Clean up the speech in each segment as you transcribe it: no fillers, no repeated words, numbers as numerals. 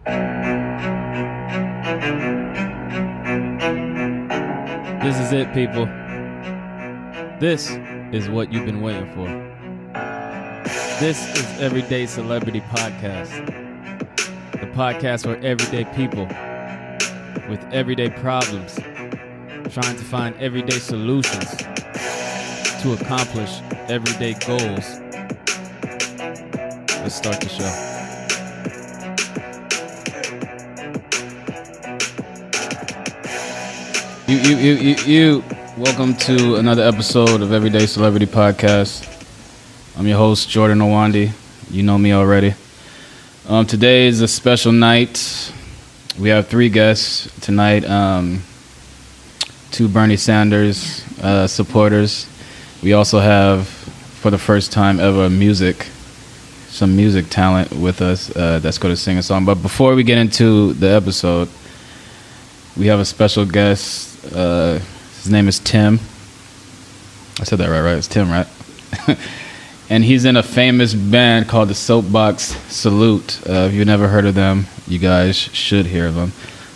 This is it, people. This is what you've been waiting for. This is Everyday Celebrity Podcast. The podcast for everyday people with everyday problems, trying to find everyday solutions to accomplish everyday goals. Let's start the show. You. Welcome to another episode of Everyday Celebrity Podcast. I'm your host, Jordan Owandi. You know me already. Today is a special night. We have 3 guests tonight. 2 Bernie Sanders supporters. We also have, for the first time ever, some music talent with us that's going to sing a song. But before we get into the episode, we have a special guest. His name is Tim. I said that right? It's Tim, right? And he's in a famous band called the Soapbox Salute. If you've never heard of them, you guys should hear of them.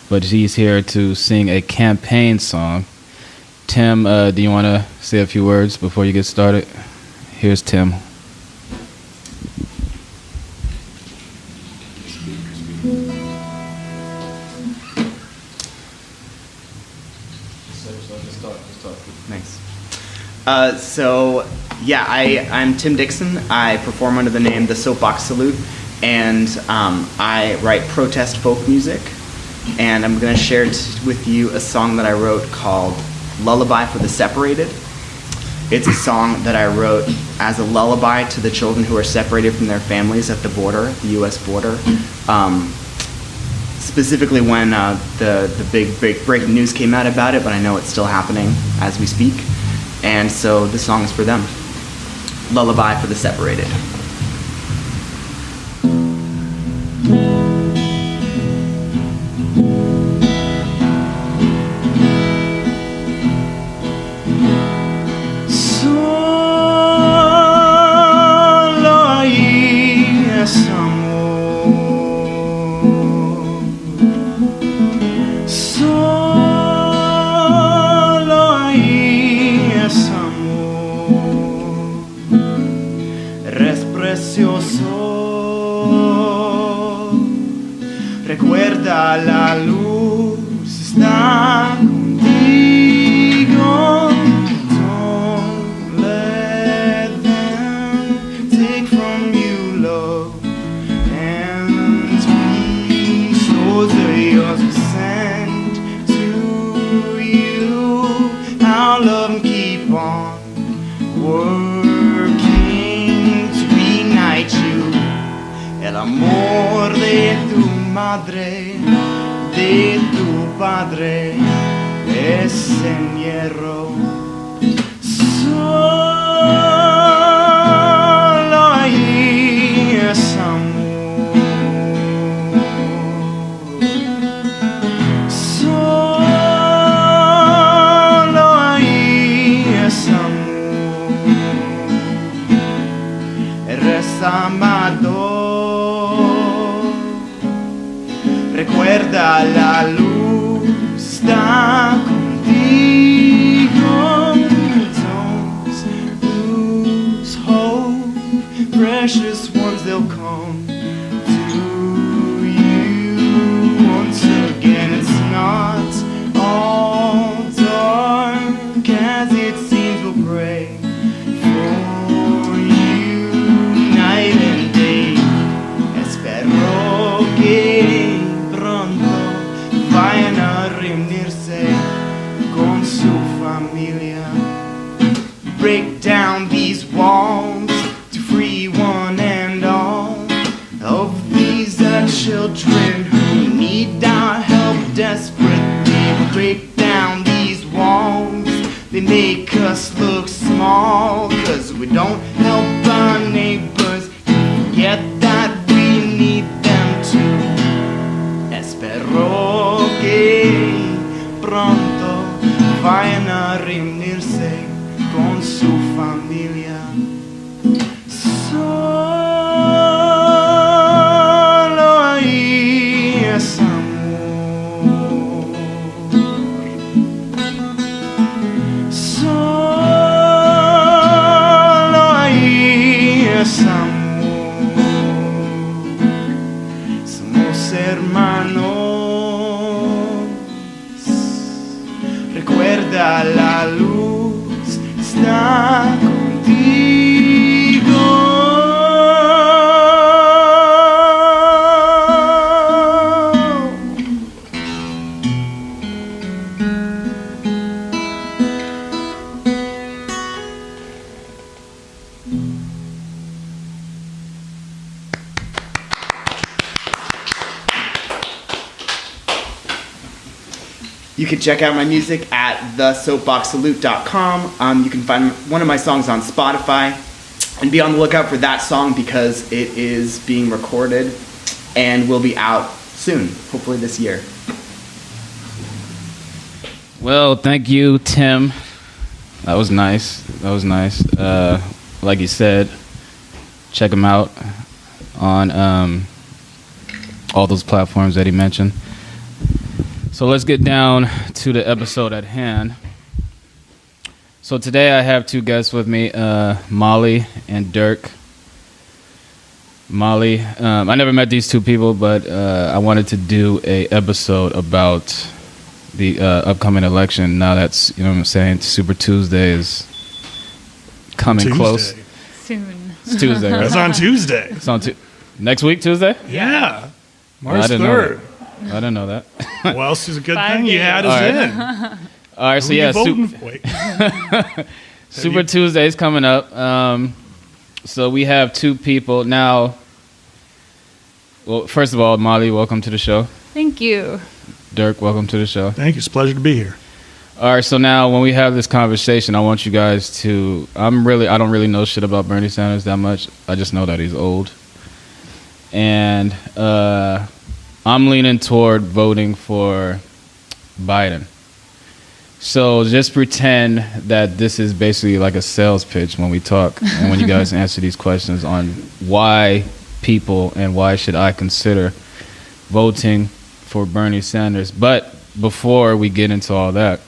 But he's here to sing a campaign song. Tim, do you want to say a few words before you get started? Here's Tim. Thanks. I'm Tim Dixon. I perform under the name The Soapbox Salute, and I write protest folk music. And I'm going to share with you a song that I wrote called Lullaby for the Separated. It's a song that I wrote as a lullaby to the children who are separated from their families at the border, the U.S. border. Specifically when the big breaking news came out about it, but I know it's still happening as we speak. And so this song is for them. Lullaby for the Separated. Recuerda, la luz está contigo. Don't let them take from you love and peace. Those are yours we send to you. Our love and keep on working to reunite you. El amor de tu madre, de tu padre, es en hierro. Solo ahí es amor. Solo ahí es amor. Eres amado. Recuerda, la luz está contigo. Don't lose hope. Precious ones, they'll come to you. Once again, it's not all dark as it seems. We'll pray for you night and day. Espero que vayan a reunirse con su familia. Break down these walls to free one and all of these children who need our help desperately. Break down these walls, they make us look small, 'cause we don't help our neighbors, yet that we need them too. Espero que pronto vayan a reunirse con su familia. Solo ahí es amor. Solo ahí es amor. Somos hermanos. Recuerda, la luz está contigo. You can check out my music at thesoapboxsalute.com. You can find one of my songs on Spotify, and be on the lookout for that song because it is being recorded and will be out soon, hopefully this year. Well, thank you, Tim. That was nice. Like you said, check him out on all those platforms that he mentioned. So let's get down to the episode at hand. So today I have two guests with me, Molly and Dirk. Molly, I never met these two people, but I wanted to do a episode about the upcoming election. Now that's, you know what I'm saying, Super Tuesday is coming close. Soon. It's Tuesday, right? That's on Tuesday. It's on next week, Tuesday? Yeah. March I didn't know 3rd. I didn't know that. Well, this is a good 5 thing you had days. us All in. All right, so Who you yeah, voting for? Wait. Super Tuesday's coming up. So we have two people now. Well, first of all, Molly, welcome to the show. Thank you. Dirk, welcome to the show. Thank you. It's a pleasure to be here. All right, so now when we have this conversation, I want you guys to. I don't really know shit about Bernie Sanders that much. I just know that he's old, and I'm leaning toward voting for Biden. So just pretend that this is basically like a sales pitch when we talk and when you guys answer these questions on why people and why should I consider voting for Bernie Sanders. But before we get into all that,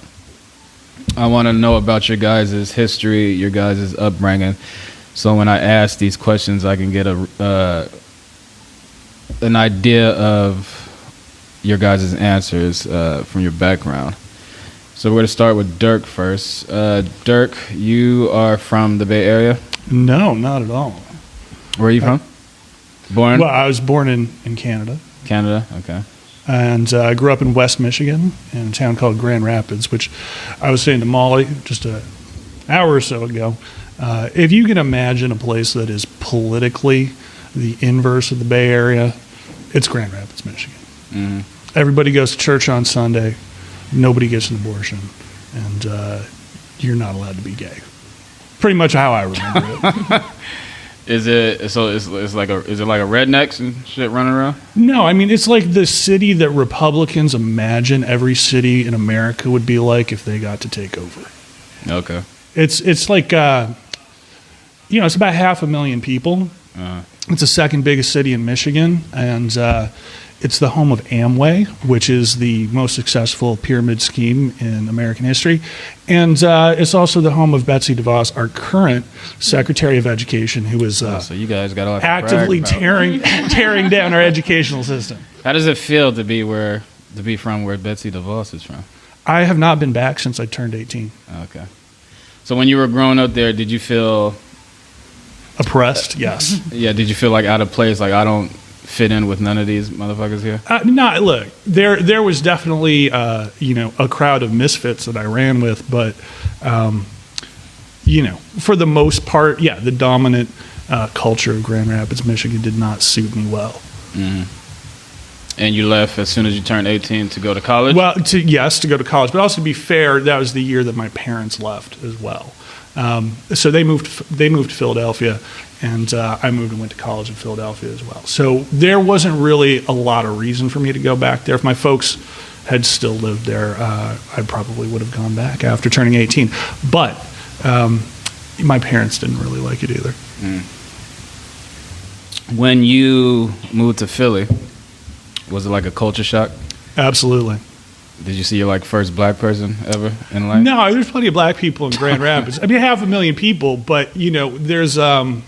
I want to know about your guys' history, your guys' upbringing. So when I ask these questions, I can get an idea of your guys' answers from your background. So we're going to start with Dirk first. Dirk, you are from the Bay Area? No, not at all. Where are you from? Born? Well, I was born in Canada. Canada, okay. And I grew up in West Michigan in a town called Grand Rapids, which I was saying to Molly just an hour or so ago. If you can imagine a place that is politically the inverse of the Bay Area, it's Grand Rapids, Michigan. Mm-hmm. Everybody goes to church on Sunday. Nobody gets an abortion. And you're not allowed to be gay. Pretty much how I remember it. Is it like a rednecks and shit running around? No, I mean, it's like the city that Republicans imagine every city in America would be like if they got to take over. Okay. It's like, it's about 500,000 people. It's the second biggest city in Michigan, and it's the home of Amway, which is the most successful pyramid scheme in American history. And it's also the home of Betsy DeVos, our current Secretary of Education, who is so you guys got a lot to actively brag about. tearing down our educational system. How does it feel to be from where Betsy DeVos is from? I have not been back since I turned 18. Okay. So when you were growing up there, did you feel Oppressed, yes. Yeah, did you feel like out of place? Like I don't fit in with none of these motherfuckers here? No, look, there was definitely a crowd of misfits that I ran with, but for the most part, yeah, the dominant culture of Grand Rapids, Michigan, did not suit me well. Mm-hmm. And you left as soon as you turned 18 to go to college? Well, to go to college, but also to be fair, that was the year that my parents left as well. So they moved to Philadelphia, and I moved and went to college in Philadelphia as well. So there wasn't really a lot of reason for me to go back there. If my folks had still lived there, I probably would have gone back after turning 18. But my parents didn't really like it either. Mm. When you moved to Philly, Was it like a culture shock? Absolutely. Did you see your like first black person ever in life? No, there's plenty of black people in Grand Rapids. I mean, 500,000 people, but there's I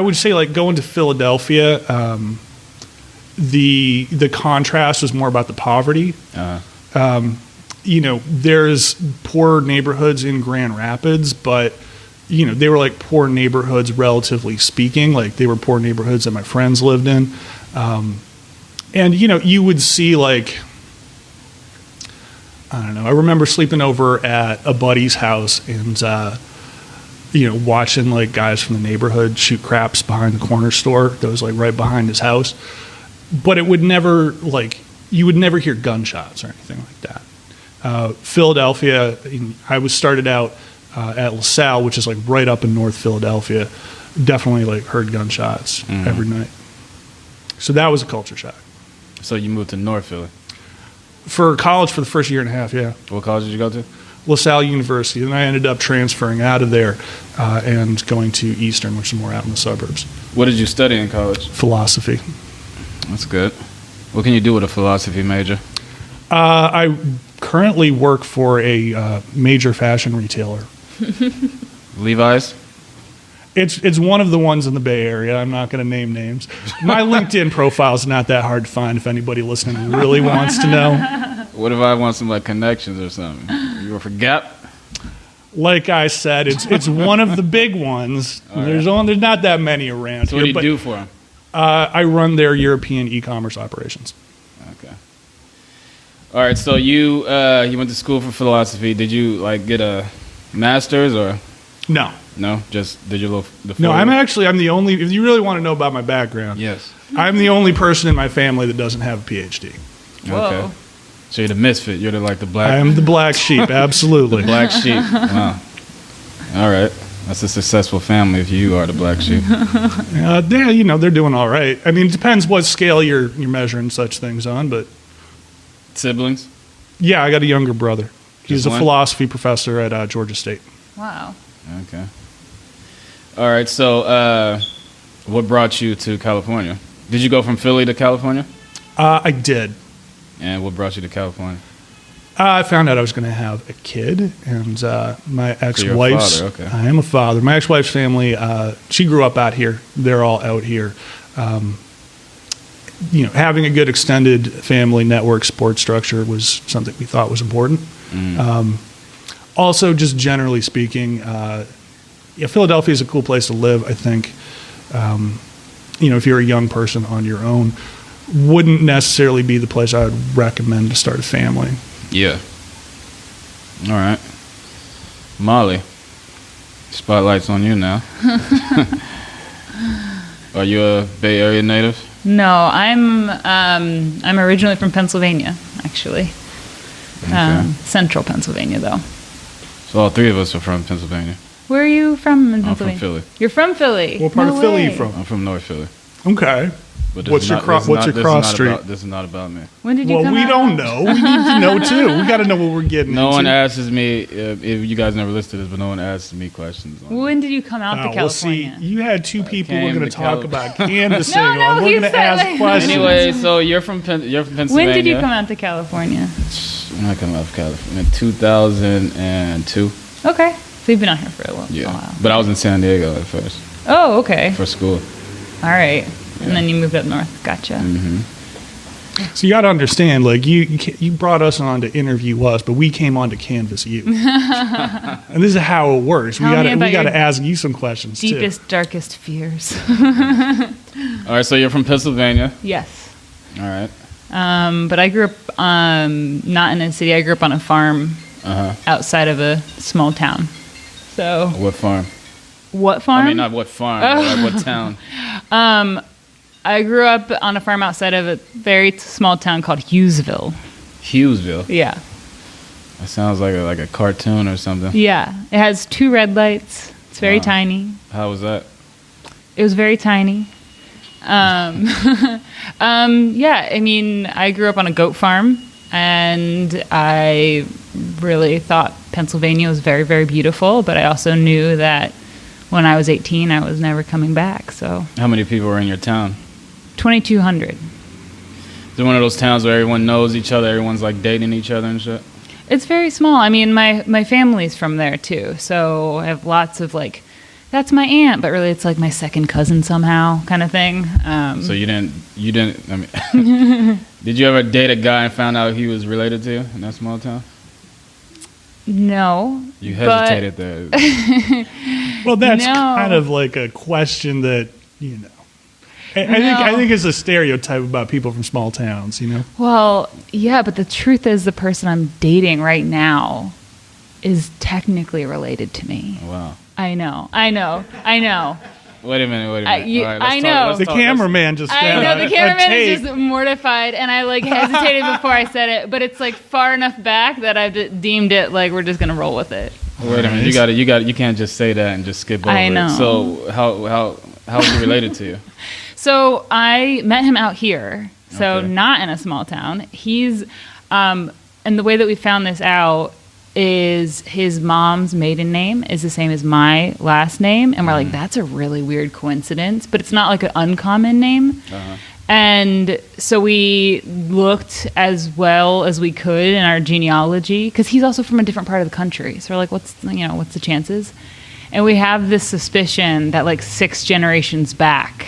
would say like going to Philadelphia, the contrast was more about the poverty. There's poor neighborhoods in Grand Rapids, but they were like poor neighborhoods relatively speaking. Like they were poor neighborhoods that my friends lived in, and you would see like. I don't know. I remember sleeping over at a buddy's house and, watching like guys from the neighborhood shoot craps behind the corner store that was like right behind his house. But it would never you would never hear gunshots or anything like that. Philadelphia, I was started out at LaSalle, which is like right up in North Philadelphia. Definitely like heard gunshots every night. So that was a culture shock. So you moved to North Philly? For college for the first year and a half, yeah. What college did you go to? LaSalle University. And I ended up transferring out of there and going to Eastern, which is more out in the suburbs. What did you study in college? Philosophy. That's good. What can you do with a philosophy major? I currently work for a major fashion retailer. Levi's? It's one of the ones in the Bay Area. I'm not going to name names. My LinkedIn profile is not that hard to find if anybody listening really wants to know. What if I want some like connections or something? You work for Gap? Like I said, it's one of the big ones. Right. There's not that many around So here. what do you do for them? I run their European e-commerce operations. Okay. All right. So you went to school for philosophy. Did you like get a master's or No. no? Just did you look the? No, I'm the only. If you really want to know about my background, Yes. I'm the only person in my family that doesn't have a PhD. Whoa. Okay. So you're the misfit. You're like the black. I am the black sheep, absolutely. Black sheep. Wow. All right. That's a successful family if you are the black sheep. They're doing all right. I mean, it depends what scale you're measuring such things on, but Siblings? yeah, I got a younger brother. He's Just a one? philosophy professor at Georgia State. Wow. Okay. All right. So what brought you to California? Did you go from Philly to California? I did. And what brought you to California? I found out I was going to have a kid, and my ex-wife's. father, okay. I am a father. My ex-wife's family. She grew up out here. They're all out here. Having a good extended family network support structure was something we thought was important. Also, just generally speaking, Philadelphia is a cool place to live. I think, if you're a young person on your own, wouldn't necessarily be the place I would recommend to start a family. Yeah. All right. Molly, spotlight's on you now. Are you a Bay Area native? No, I'm originally from Pennsylvania, actually. Okay. Central Pennsylvania, though. So all three of us are from Pennsylvania. Where are you from in I'm Pennsylvania? from Philly. You're from Philly. What part No of Philly are way. you from? I'm from North Philly. Okay. But What's your cross street? This is not about me. When did you Well, come we out? don't know. We need to know too. We got to know what we're getting No into. one asks me if you guys never listened to this, but no one asks me questions. On When did you come out to Well, see, California? you had two people who were came going to to talk Cali- about canvassing. No, or he we're going said, to ask like- questions. Anyway, so you're from Pennsylvania. When did you come out to California? When I come out of California in 2002. Okay. So you've been out here for a while. Yeah, but I was in San Diego at first Oh, okay. for school. All right. And then you moved up north. Gotcha. Mm-hmm. So you got to understand, like you brought us on to interview us, but we came on to canvass you. And this is how it works. Tell me We about got to your ask you some questions Deepest, darkest fears. All right, so you're from Pennsylvania. Yes. All right. But I grew up not in a city. I grew up on a farm outside of a small town. So What farm? what farm? I mean, not what farm, but like what town? I grew up on a farm outside of a very small town called Hughesville. Hughesville. Yeah. That sounds like a cartoon or something. Yeah. It has 2 red lights. It's very Wow. tiny. How was that? It was very tiny. Yeah, I mean, I grew up on a goat farm, and I really thought Pennsylvania was very, very beautiful, but I also knew that when I was 18, I was never coming back, so... How many people were in your town? 2,200. It's one of those towns where everyone knows each other. Everyone's like dating each other and shit. It's very small. I mean, my family's from there too, so I have lots of like, that's my aunt, but really it's like my second cousin somehow, kind of thing. So you didn't. I mean, did you ever date a guy and found out he was related to you in that small town? No. You hesitated there. Well, that's No. kind of like a question that, you know. I think it's a stereotype about people from small towns, you know? Well, yeah, but the truth is the person I'm dating right now is technically related to me. Wow. I know. Wait a minute. All right, let's I talk- know. let's The talk- cameraman just I got know, a the cameraman tape. is just mortified, and I like hesitated before I said it, but it's like far enough back that I've deemed it like we're just gonna roll with it. Wait a minute. You can't just say that and just skip over I know. it. So how is he related to you? So I met him out here, so Okay. not in a small town. He's, and the way that we found this out is his mom's maiden name is the same as my last name, and we're like, that's a really weird coincidence, but it's not like an uncommon name. Uh-huh. And so we looked as well as we could in our genealogy, because he's also from a different part of the country. So we're like, what's the chances? And we have this suspicion that like 6 generations back,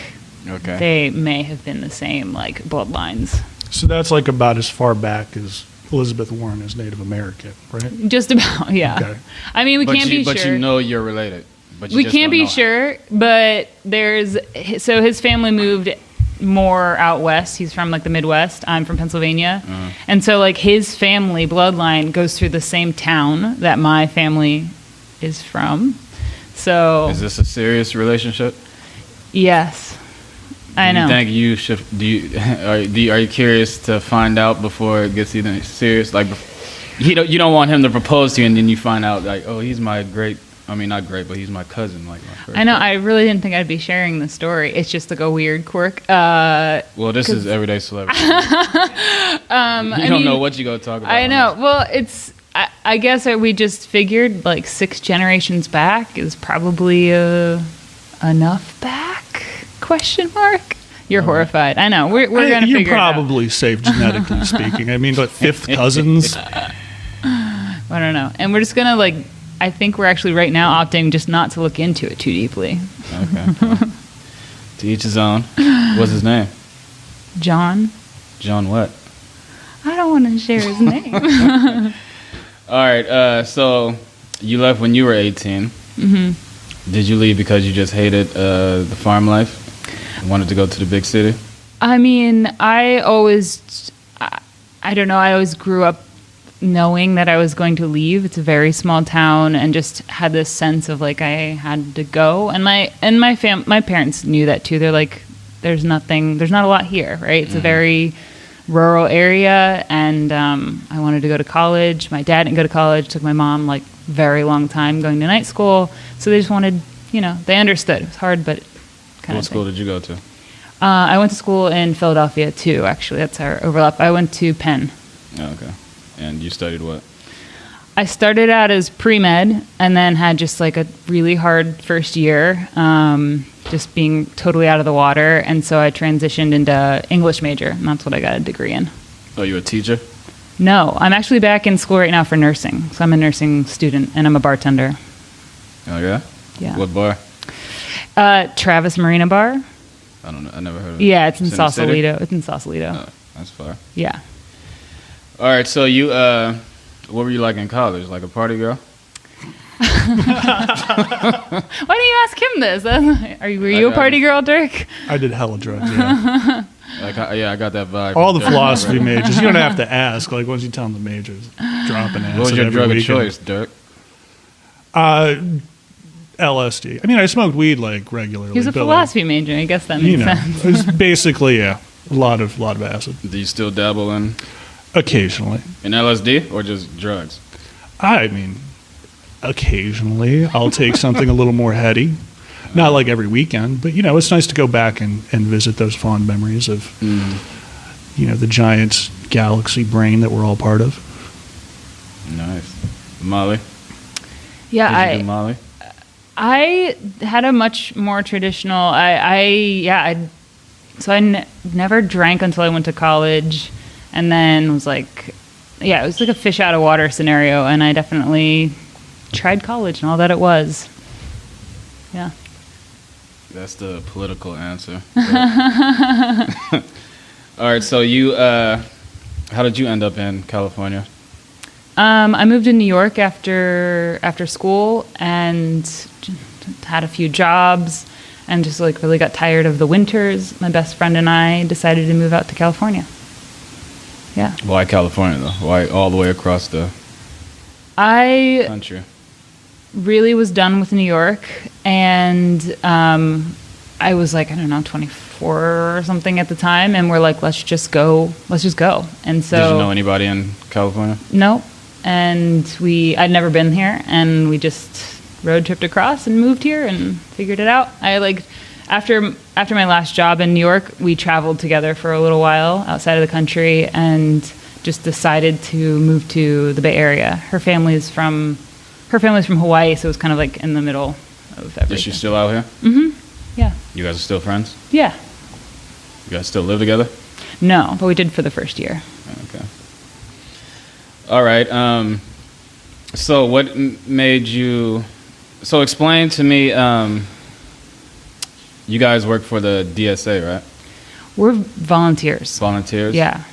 Okay. they may have been the same like bloodlines. So that's like about as far back as Elizabeth Warren is Native American, right? Just about, yeah. Okay. I mean, we can't be sure. But you know you're related. But you We just can't don't be know how. sure, but so his family moved more out west. He's from like the Midwest. I'm from Pennsylvania. And so like his family bloodline goes through the same town that my family is from. So Is this a serious relationship? yes. I know. Do you think you should? Are you curious to find out before it gets even serious? Like, you don't want him to propose to you, and then you find out like, oh, he's my great. I mean, not great, but he's my cousin. Like my first I know. cousin. I really didn't think I'd be sharing the story. It's just like a weird quirk. Well, this is everyday celebrity. You don't know what you go talk about. I on know. this. Well, it's. I guess we just figured like 6 generations back is probably enough back? Question mark. You're horrified. I know. We're gonna You're figure it out. probably safe genetically speaking. I mean, but 5th cousins. I don't know. And we're just gonna like. I think we're actually right now opting just not to look into it too deeply. Okay. Well, to each his own. What's his name? John. John what? I don't want to share his name. All right. So you left when you were 18. Mm-hmm. Did you leave because you just hated the farm life? Wanted to go to the big city? I mean, I don't know. I always grew up knowing that I was going to leave. It's a very small town, and just had this sense of like I had to go. And my parents knew that too. They're like, there's not a lot here, right? It's a very rural area, and I wanted to go to college. My dad didn't go to college. Took my mom like very long time going to night school. So they just wanted, they understood. It was hard, but kind What of school thing. did you go to? I went to school in Philadelphia too. Actually, that's our overlap. I went to Penn. Oh, okay. And you studied what? I started out as pre-med and then had just like a really hard first year, just being totally out of the water. And so I transitioned into English major, and that's what I got a degree in. Oh, you a teacher? No, I'm actually back in school right now for nursing. So I'm a nursing student, and I'm a bartender. Oh, yeah? Yeah. What bar? Travis Marina Bar. I don't know. I never heard of it. Yeah, it's in the city? Sausalito. It's in Sausalito. Oh, that's far. Yeah. All right, so you, what were you like in college? Like a party girl? Why don't you ask him this? Were you a party girl, Dirk? I did hella drugs, yeah. I got that vibe. All the philosophy majors. You don't have to ask. Like, once you tell them the majors, dropping acid What was your every drug of weekend. choice, Dirk? LSD. I mean, I smoked weed, like, regularly. He was a but, like, philosophy major. I guess that makes sense. it was basically, yeah, a lot of acid. Do you still dabble in Occasionally. LSD or just drugs? I mean, occasionally I'll take something a little more heady. Not like every weekend, but, it's nice to go back and visit those fond memories of, the giant galaxy brain that we're all part of. Nice. Molly? Yeah, Did you do Molly? I had a much more traditional. I So I never drank until I went to college, and then was like, yeah, it was like a fish out of water scenario, and I definitely tried college and all that it was. Yeah. That's the political answer. All right, so how did you end up in California? I moved to New York after school and had a few jobs and just like really got tired of the winters. My best friend and I decided to move out to California. Yeah. Why California though? Why all the way across the country? Really was done with New York, and I was like, I don't know, 24 or something at the time, and we're like, let's just go. And so, did you know anybody in California? No, and I'd never been here, and we just road tripped across and moved here and figured it out. After my last job in New York, we traveled together for a little while outside of the country, and just decided to move to the Bay Area. Her family's from Hawaii, so it was kind of like in the middle of everything. Is she still out here? Mm-hmm. Yeah. You guys are still friends? Yeah. You guys still live together? No, but we did for the first year. Okay. All right. So what made you... So explain to me, you guys work for the DSA, right? We're volunteers. Volunteers? Yeah.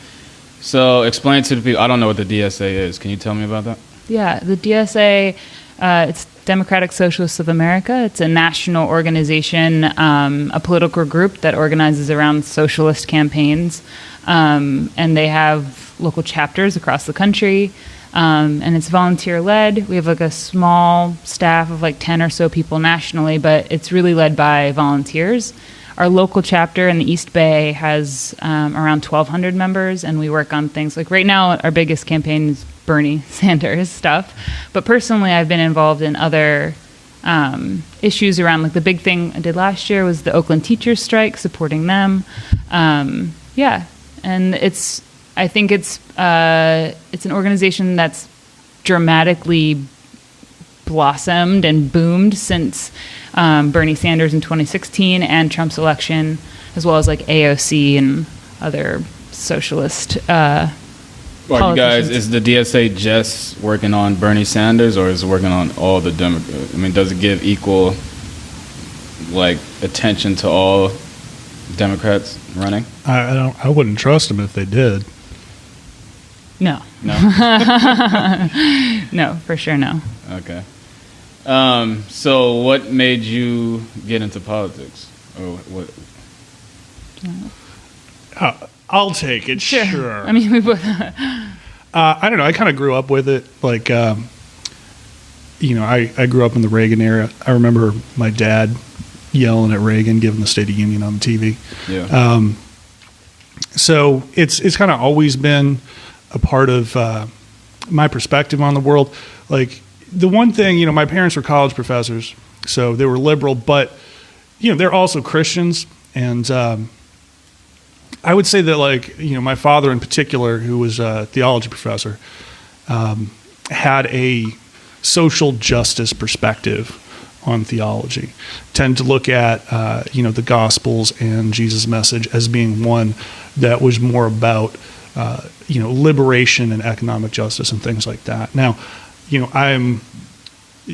So explain to the people... I don't know what the DSA is. Can you tell me about that? Yeah, the DSA, it's Democratic Socialists of America. It's a national organization, a political group that organizes around socialist campaigns. And they have local chapters across the country. And it's volunteer-led. We have like a small staff of like 10 or so people nationally, but it's really led by volunteers. Our local chapter in the East Bay has around 1,200 members, and we work on things like right now our biggest campaign is Bernie Sanders stuff. But personally, I've been involved in other issues around, like the big thing I did last year was the Oakland teachers strike, supporting them. Yeah, and I think it's an organization that's dramatically blossomed and boomed since Bernie Sanders in 2016 and Trump's election, as well as like AOC and other socialist Well, you guys, is the DSA just working on Bernie Sanders, or is it working on all the Democrats? I mean, does it give equal like attention to all Democrats running? I wouldn't trust them if they did. No. No, for sure no. Okay. So what made you get into politics? Or what? I'll take it, sure. I mean, we both... I don't know. I kind of grew up with it. Like, I grew up in the Reagan era. I remember my dad yelling at Reagan, giving the State of Union on the TV. Yeah. So it's kind of always been a part of my perspective on the world. Like, the one thing, my parents were college professors, so they were liberal, but, they're also Christians. And I would say that, like, my father in particular, who was a theology professor, had a social justice perspective on theology. Tend to look at, the Gospels and Jesus' message as being one that was more about, liberation and economic justice and things like that. Now, I'm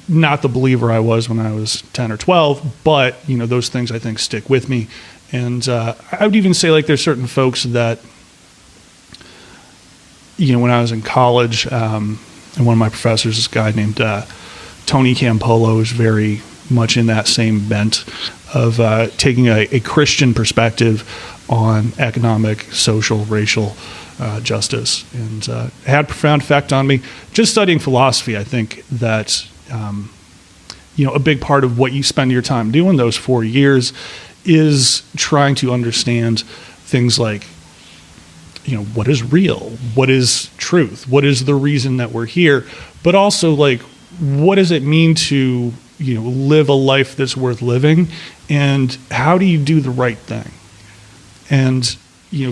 not the believer I was when I was 10 or 12, but, those things I think stick with me. And I would even say, like, there's certain folks that, when I was in college, and one of my professors, this guy named Tony Campolo, is very much in that same bent of taking a Christian perspective on economic, social, racial justice. And it had a profound effect on me. Just studying philosophy, I think that, a big part of what you spend your time doing those 4 years is trying to understand things like, what is real? What is truth? What is the reason that we're here? But also, like, what does it mean to, live a life that's worth living? And how do you do the right thing? And,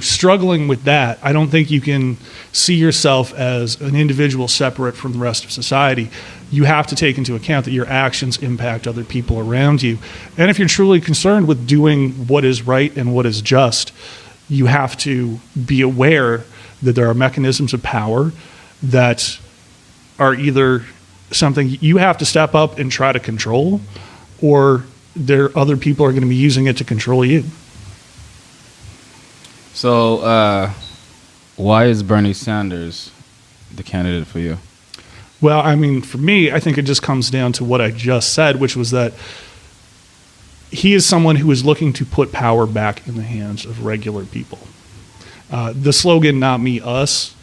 struggling with that, I don't think you can see yourself as an individual separate from the rest of society. You have to take into account that your actions impact other people around you. And if you're truly concerned with doing what is right and what is just, you have to be aware that there are mechanisms of power that are either something you have to step up and try to control, or other people are going to be using it to control you. So, why is Bernie Sanders the candidate for you? Well, I mean, for me, I think it just comes down to what I just said, which was that he is someone who is looking to put power back in the hands of regular people. The slogan, "Not me, us,"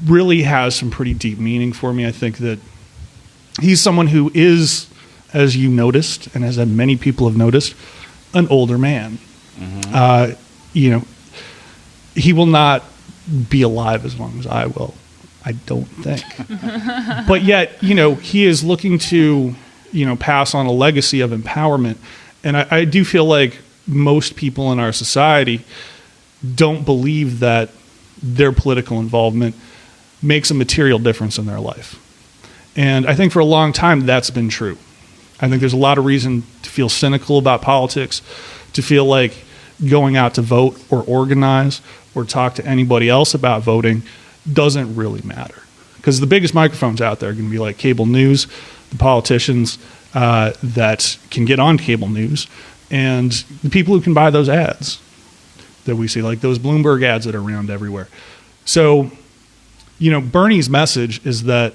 really has some pretty deep meaning for me. I think that he's someone who is, as you noticed, and as many people have noticed, an older man. Mm-hmm. He will not be alive as long as I will, I don't think. But yet, he is looking to, pass on a legacy of empowerment. And I do feel like most people in our society don't believe that their political involvement makes a material difference in their life. And I think for a long time that's been true. I think there's a lot of reason to feel cynical about politics, to feel like going out to vote or organize or talk to anybody else about voting doesn't really matter. Because the biggest microphones out there are going to be like cable news, the politicians that can get on cable news, and the people who can buy those ads that we see, like those Bloomberg ads that are around everywhere. So, Bernie's message is that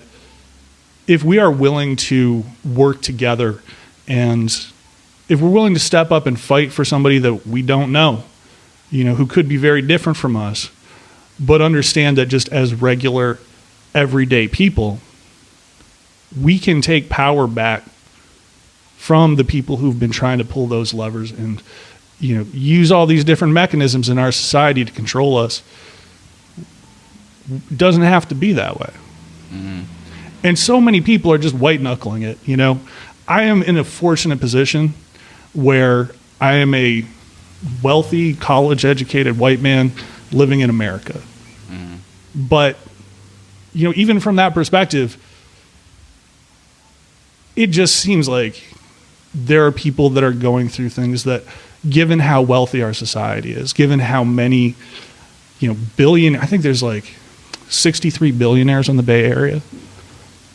if we are willing to work together, and if we're willing to step up and fight for somebody that we don't know, who could be very different from us, but understand that just as regular, everyday people, we can take power back from the people who've been trying to pull those levers and, use all these different mechanisms in our society to control us. It doesn't have to be that way. Mm-hmm. And so many people are just white knuckling it. I am in a fortunate position where I am a wealthy, college-educated white man living in America. Mm. But, even from that perspective, it just seems like there are people that are going through things that, given how wealthy our society is, given how many, I think there's like 63 billionaires in the Bay Area,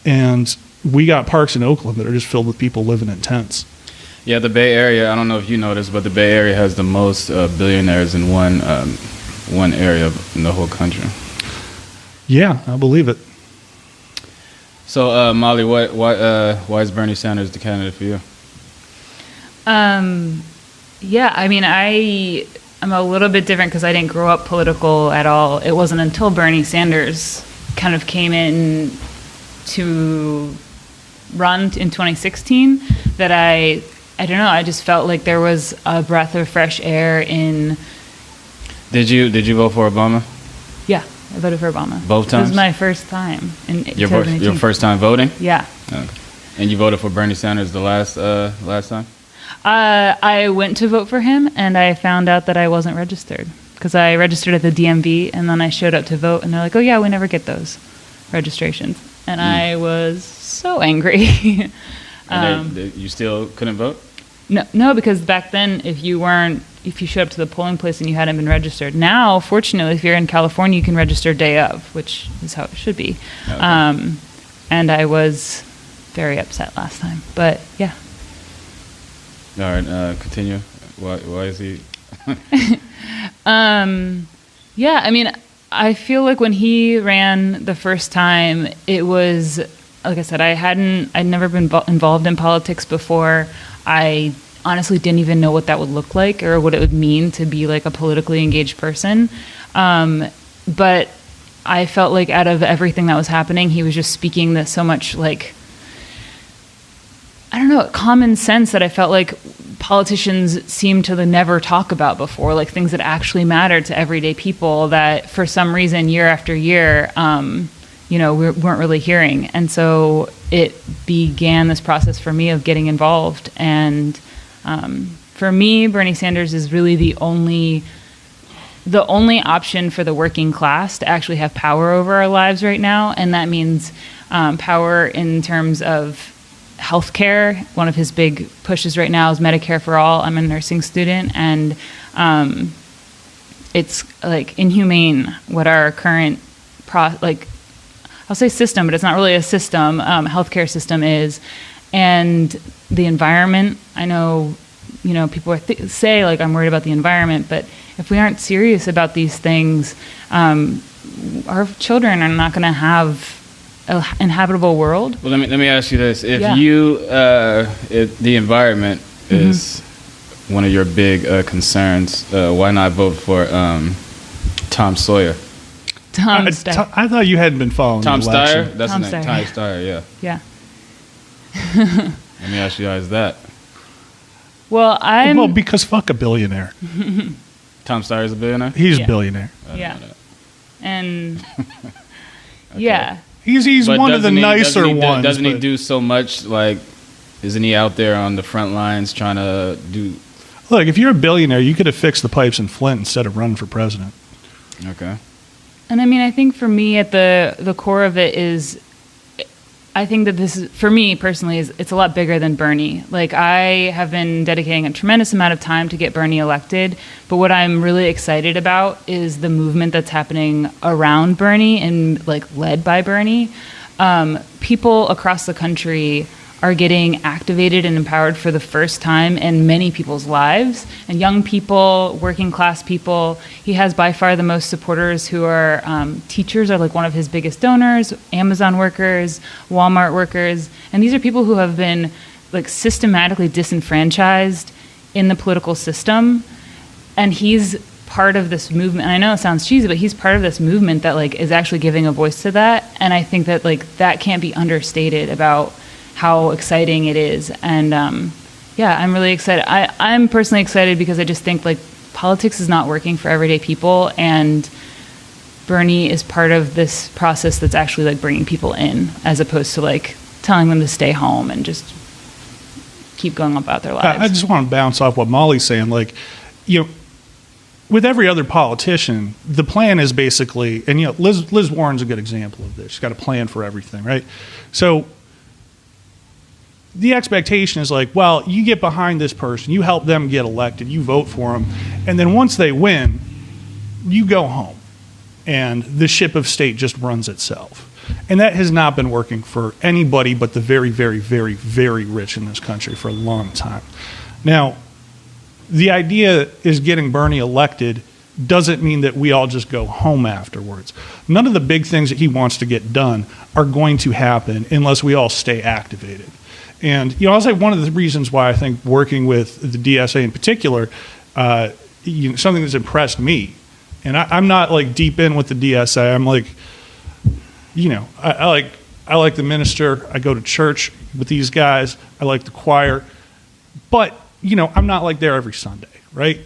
and we got parks in Oakland that are just filled with people living in tents. Yeah, the Bay Area, I don't know if you noticed, but the Bay Area has the most billionaires in one area in the whole country. Yeah, I believe it. So, Molly, why is Bernie Sanders the candidate for you? Yeah, I mean, I'm a little bit different because I didn't grow up political at all. It wasn't until Bernie Sanders kind of came in to run in 2016 that I don't know, I just felt like there was a breath of fresh air in... Did you vote for Obama? Yeah, I voted for Obama. Both times? It was my first time in 2018. Your first time voting? Yeah. Okay. And you voted for Bernie Sanders the last time? I went to vote for him, and I found out that I wasn't registered. Because I registered at the DMV, and then I showed up to vote, and they're like, oh yeah, we never get those registrations. And I was so angry. You still couldn't vote? No, because back then, if you showed up to the polling place and you hadn't been registered. Now, fortunately, if you're in California, you can register day of, which is how it should be. Okay. And I was very upset last time, but yeah. All right, continue. Why is he? Yeah, I mean, I feel like when he ran the first time, it was, like I said, I'd never been involved in politics before. I honestly didn't even know what that would look like or what it would mean to be like a politically engaged person. But I felt like out of everything that was happening, he was just speaking this so much like, I don't know, common sense that I felt like politicians seem to never talk about before, like things that actually matter to everyday people that for some reason year after year, we weren't really hearing. And so it began this process for me of getting involved. And for me, Bernie Sanders is really the only the only option for the working class to actually have power over our lives right now, and that means power in terms of healthcare. One of his big pushes right now is Medicare for all. I'm a nursing student, and it's like inhumane what our current I'll say system, but it's not really a system. Healthcare system is, and the environment. I know, people say like I'm worried about the environment, but if we aren't serious about these things, our children are not going to have an inhabitable world. Well, let me ask you this: if if the environment is one of your big concerns, why not vote for Tom Sawyer? Tom Steyer. I thought you hadn't been following Tom the election. Steyer? That's Tom the name. Steyer. Tom Steyer, yeah. Yeah. Let me ask you guys that. Well, because fuck a billionaire. Tom Steyer is a billionaire? He's Yeah. a billionaire. Yeah. And Okay. yeah. He's But one of the doesn't he- nicer ones. Doesn't he but- do so much? Like, isn't he out there on the front lines trying to do? Look, if you're a billionaire, you could have fixed the pipes in Flint instead of running for president. Okay. And I mean, I think for me, at the core of it is, I think that this is, for me personally, it's a lot bigger than Bernie. Like, I have been dedicating a tremendous amount of time to get Bernie elected, but what I'm really excited about is the movement that's happening around Bernie and like led by Bernie. People across the country are getting activated and empowered for the first time in many people's lives, and young people, working class people. He has by far the most supporters who are teachers are like one of his biggest donors, Amazon workers, Walmart workers, and these are people who have been like systematically disenfranchised in the political system, and he's part of this movement. And I know it sounds cheesy, but he's part of this movement that like is actually giving a voice to that, and I think that like that can't be understated about how exciting it is. And I'm really excited. I'm personally excited because I just think like politics is not working for everyday people, and Bernie is part of this process that's actually like bringing people in, as opposed to like telling them to stay home and just keep going about their lives. I just want to bounce off what Molly's saying. Like, with every other politician, the plan is basically, and Liz Warren's a good example of this. She's got a plan for everything, right? So the expectation is like, well, you get behind this person, you help them get elected, you vote for them, and then once they win, you go home, and the ship of state just runs itself. And that has not been working for anybody but the very, very, very, very rich in this country for a long time. Now, the idea is getting Bernie elected doesn't mean that we all just go home afterwards. None of the big things that he wants to get done are going to happen unless we all stay activated. And I'll say one of the reasons why I think working with the DSA in particular, something that's impressed me, and I'm not like deep in with the DSA. I'm like, I like the minister. I go to church with these guys. I like the choir, but I'm not like there every Sunday, right?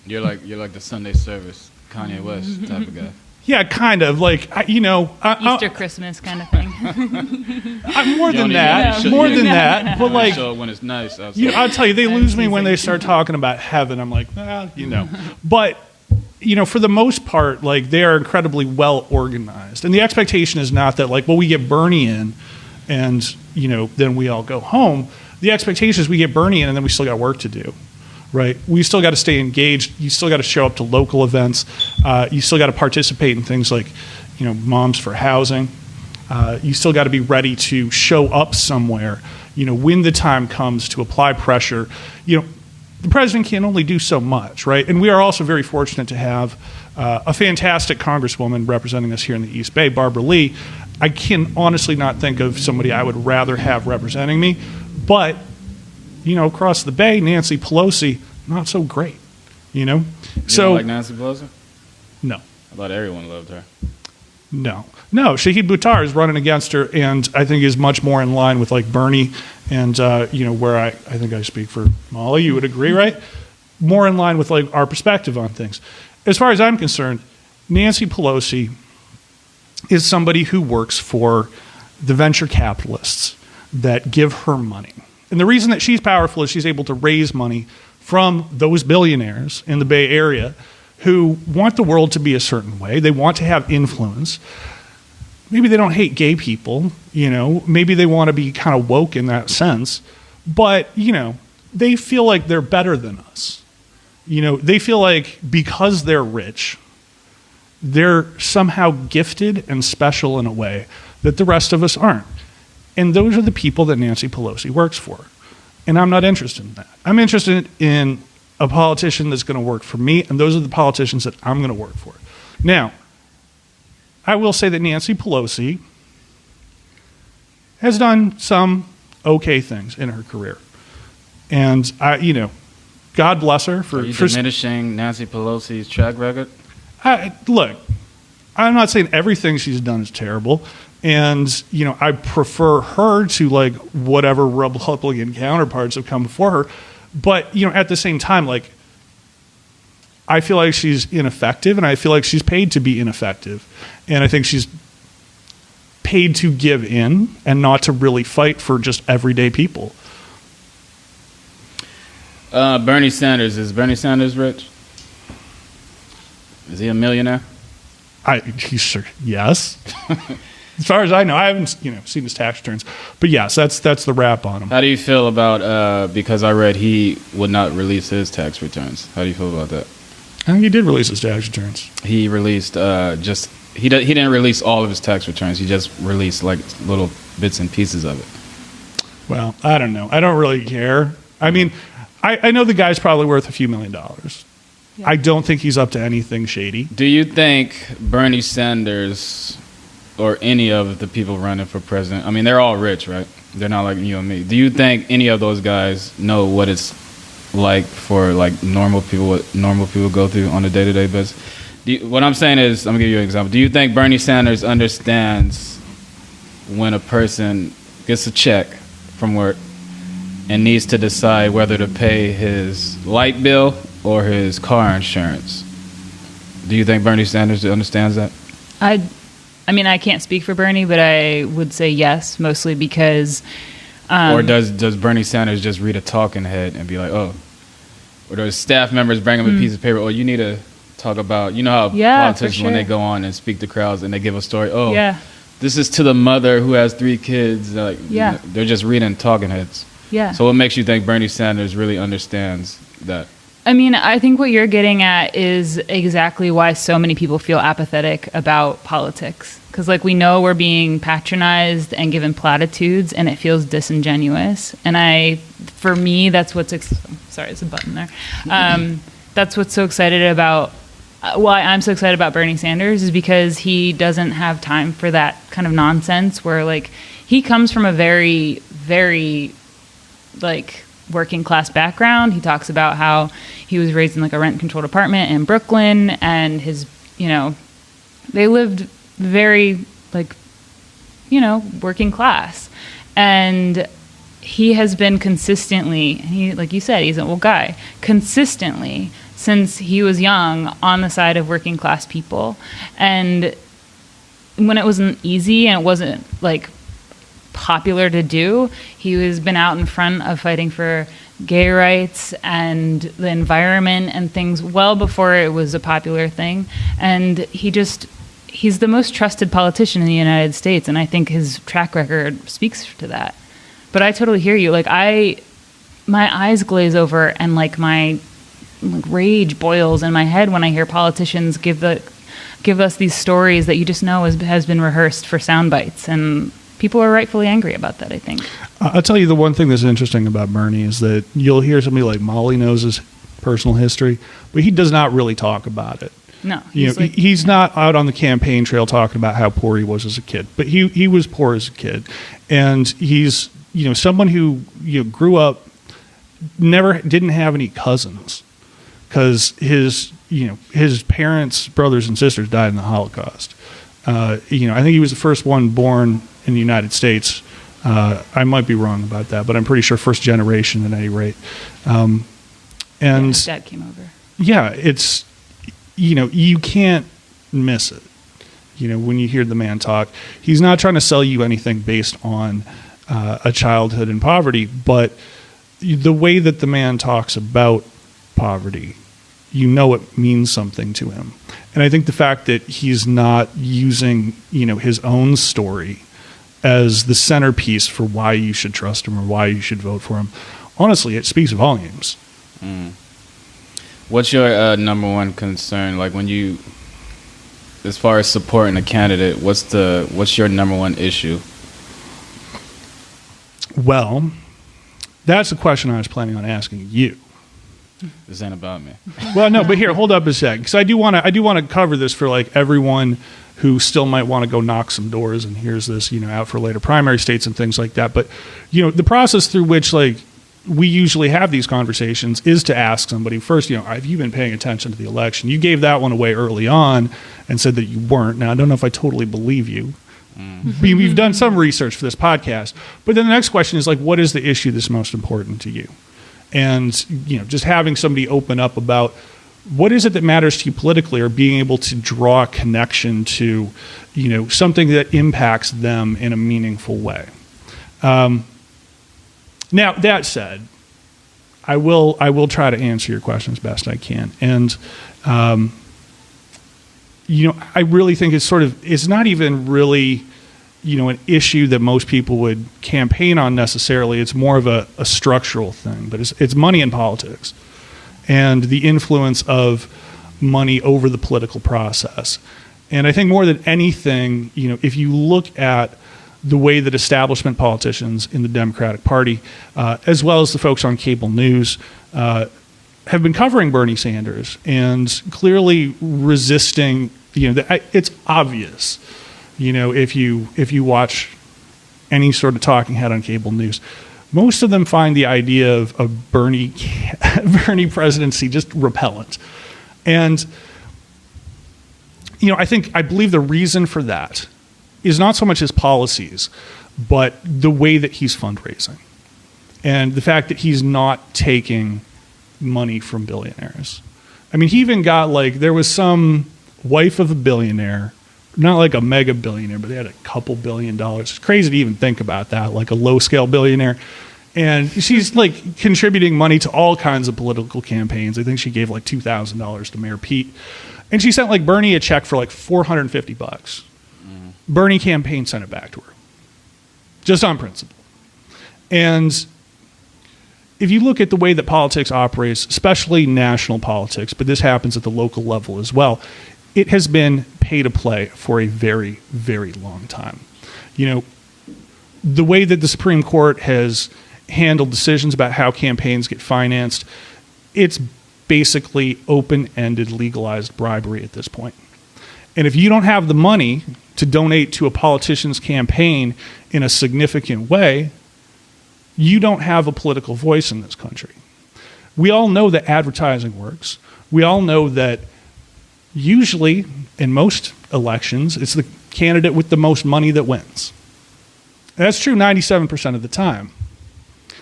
You're like the Sunday service Kanye West type of guy. Yeah, kind of like Easter, Christmas kind of thing. I'm more than that. But like, show when it's nice. Outside. I'll tell you, they lose me when they start talking about heaven. I'm like, But for the most part, like they are incredibly well organized, and the expectation is not that like, well, we get Bernie in, and then we all go home. The expectation is we get Bernie in, and then we still got work to do. Right, we still got to stay engaged. You still got to show up to local events. You still got to participate in things like, Moms for Housing. You still got to be ready to show up somewhere. When the time comes to apply pressure. The president can only do so much, right? And we are also very fortunate to have a fantastic congresswoman representing us here in the East Bay, Barbara Lee. I can honestly not think of somebody I would rather have representing me, but. Across the bay, Nancy Pelosi, not so great. You don't like Nancy Pelosi? No. I thought everyone loved her. No. Shahid Buttar is running against her, and I think is much more in line with like Bernie, and where I think I speak for Molly. You would agree, right? More in line with like our perspective on things. As far as I'm concerned, Nancy Pelosi is somebody who works for the venture capitalists that give her money. And the reason that she's powerful is she's able to raise money from those billionaires in the Bay Area who want the world to be a certain way. They want to have influence. Maybe they don't hate gay people, maybe they want to be kind of woke in that sense, but, they feel like they're better than us. They feel like because they're rich, they're somehow gifted and special in a way that the rest of us aren't. And those are the people that Nancy Pelosi works for. And I'm not interested in that. I'm interested in a politician that's going to work for me, and those are the politicians that I'm going to work for. Now, I will say that Nancy Pelosi has done some okay things in her career. And, God bless her for... Are you diminishing Nancy Pelosi's track record? Look, I'm not saying everything she's done is terrible. And, I prefer her to, whatever Republican counterparts have come before her. But, at the same time, I feel like she's ineffective, and I feel like she's paid to be ineffective. And I think she's paid to give in and not to really fight for just everyday people. Bernie Sanders. Is Bernie Sanders rich? Is he a millionaire? He's sure. Yes. As far as I know, I haven't seen his tax returns, but yes, that's the wrap on him. How do you feel about because I read he would not release his tax returns? How do you feel about that? I think he did release his tax returns. He released he didn't release all of his tax returns. He just released little bits and pieces of it. Well, I don't know. I don't really care. I mean, I know the guy's probably worth a few $1 million. Yeah. I don't think he's up to anything shady. Do you think Bernie Sanders or any of the people running for president, I mean, they're all rich, right? They're not like you and me. Do you think any of those guys know what it's like for normal people, what normal people go through on a day-to-day basis? What I'm saying is, I'm going to give you an example. Do you think Bernie Sanders understands when a person gets a check from work and needs to decide whether to pay his light bill or his car insurance? Do you think Bernie Sanders understands that? I mean, I can't speak for Bernie, but I would say yes, mostly because... or does Bernie Sanders just read a talking head and be like, oh, or does staff members bring him a piece of paper, oh, you need to talk about, how politicians, when they go on and speak to crowds and they give a story, this is to the mother who has 3 kids, they're just reading talking heads. Yeah. So what makes you think Bernie Sanders really understands that? I mean, I think what you're getting at is exactly why so many people feel apathetic about politics. Because, we know we're being patronized and given platitudes, and it feels disingenuous. And for me, that's what's... sorry, there's a button there. That's what's so excited about... why I'm so excited about Bernie Sanders is because he doesn't have time for that kind of nonsense where, he comes from a very, very, working class background. He talks about how he was raised in a rent controlled apartment in Brooklyn, and his, they lived very working class. And he has been consistently, like you said, he's an old guy, consistently since he was young on the side of working class people. And when it wasn't easy and it wasn't popular to do, he has been out in front of fighting for gay rights and the environment and things well before it was a popular thing. And he's the most trusted politician in the United States, and I think his track record speaks to that. But I totally hear you. My eyes glaze over and my rage boils in my head when I hear politicians give us these stories that you just know has been rehearsed for sound bites, and people are rightfully angry about that, I think. I'll tell you the one thing that's interesting about Bernie is that you'll hear somebody like Molly knows his personal history, but he does not really talk about it. No. He's not out on the campaign trail talking about how poor he was as a kid, but he was poor as a kid. And he's, someone who grew up, didn't have any cousins because his parents, brothers and sisters died in the Holocaust. I think he was the first one born in the United States. I might be wrong about that, but I'm pretty sure first generation at any rate. And his dad came over. Yeah, it's, you can't miss it. When you hear the man talk, he's not trying to sell you anything based on a childhood in poverty, but the way that the man talks about poverty it means something to him. And I think the fact that he's not using, his own story as the centerpiece for why you should trust him or why you should vote for him, honestly, it speaks volumes. What's your number one concern? Like when you, as far as supporting a candidate, what's your number one issue? Well, that's the question I was planning on asking you. This ain't about me. Well, no, but here, hold up a sec, because I do want to cover this for like everyone who still might want to go knock some doors and hears this, out for later primary states and things like that. But the process through which like we usually have these conversations is to ask somebody first, have you been paying attention to the election? You gave that one away early on and said that you weren't. Now, I don't know if I totally believe you. We've done some research for this podcast, but then the next question is like, what is the issue that's most important to you? And, just having somebody open up about what is it that matters to you politically, or being able to draw a connection to, something that impacts them in a meaningful way. Now, that said, I will try to answer your question as best I can. And, I really think it's not even really, an issue that most people would campaign on necessarily. It's more of a structural thing, but it's money in politics and the influence of money over the political process. And I think more than anything, if you look at the way that establishment politicians in the Democratic Party, as well as the folks on cable news, have been covering Bernie Sanders and clearly resisting, it's obvious. If you watch any sort of talking head on cable news, most of them find the idea of Bernie presidency just repellent. And, I believe the reason for that is not so much his policies, but the way that he's fundraising. And the fact that he's not taking money from billionaires. I mean, he even got there was some wife of a billionaire, not like a mega billionaire, but they had a couple $1 billion. It's crazy to even think about that, like a low-scale billionaire. And she's contributing money to all kinds of political campaigns. I think she gave $2,000 to Mayor Pete. And she sent Bernie a check for $450. Bernie campaign sent it back to her. Just on principle. And if you look at the way that politics operates, especially national politics, but this happens at the local level as well, it has been pay to play for a very, very long time. The way that the Supreme Court has handled decisions about how campaigns get financed, it's basically open-ended legalized bribery at this point. And if you don't have the money to donate to a politician's campaign in a significant way, you don't have a political voice in this country. We all know that advertising works. We all know that usually, in most elections, it's the candidate with the most money that wins. And that's true 97% of the time.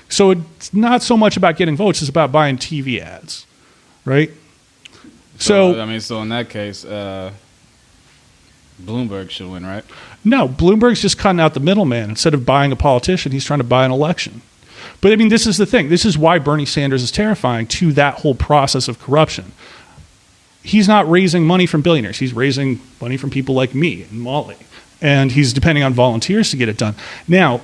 So it's not so much about getting votes, it's about buying TV ads, right? So in that case, Bloomberg should win, right? No, Bloomberg's just cutting out the middleman. Instead of buying a politician, he's trying to buy an election. But this is the thing. This is why Bernie Sanders is terrifying to that whole process of corruption. He's not raising money from billionaires. He's raising money from people like me and Molly. And he's depending on volunteers to get it done. Now,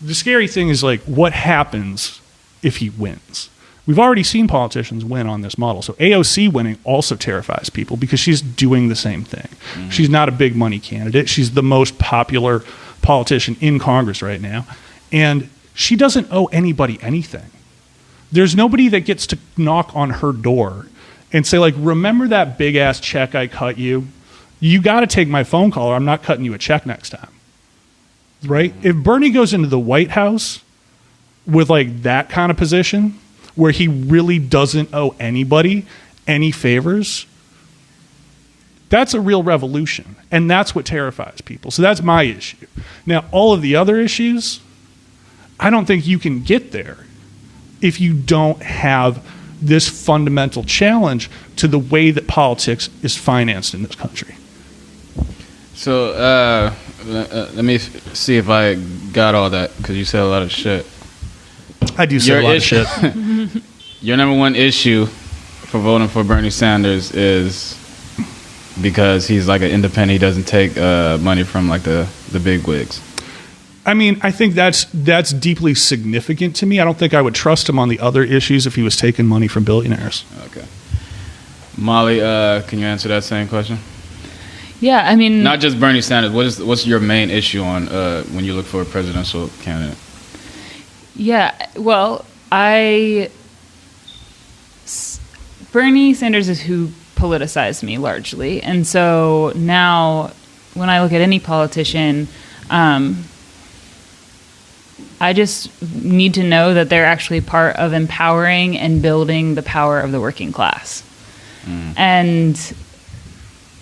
the scary thing is what happens if he wins? We've already seen politicians win on this model. So AOC winning also terrifies people because she's doing the same thing. Mm-hmm. She's not a big money candidate. She's the most popular politician in Congress right now. And she doesn't owe anybody anything. There's nobody that gets to knock on her door and say, remember that big-ass check I cut you? You got to take my phone call or I'm not cutting you a check next time. Right? Mm-hmm. If Bernie goes into the White House with that kind of position where he really doesn't owe anybody any favors, that's a real revolution. And that's what terrifies people. So that's my issue. Now, all of the other issues, I don't think you can get there if you don't have this fundamental challenge to the way that politics is financed in this country. So let me see if I got all that, because you said a lot of shit. I do say a lot of shit. Your number one issue for voting for Bernie Sanders is because he's like an independent. He doesn't take money from like the big wigs. I mean, I think that's deeply significant to me. I don't think I would trust him on the other issues if he was taking money from billionaires. Okay. Molly, can you answer that same question? Yeah, I mean, not just Bernie Sanders. What's your main issue on when you look for a presidential candidate? Yeah, well, Bernie Sanders is who politicized me largely, and so now when I look at any politician, I just need to know that they're actually part of empowering and building the power of the working class.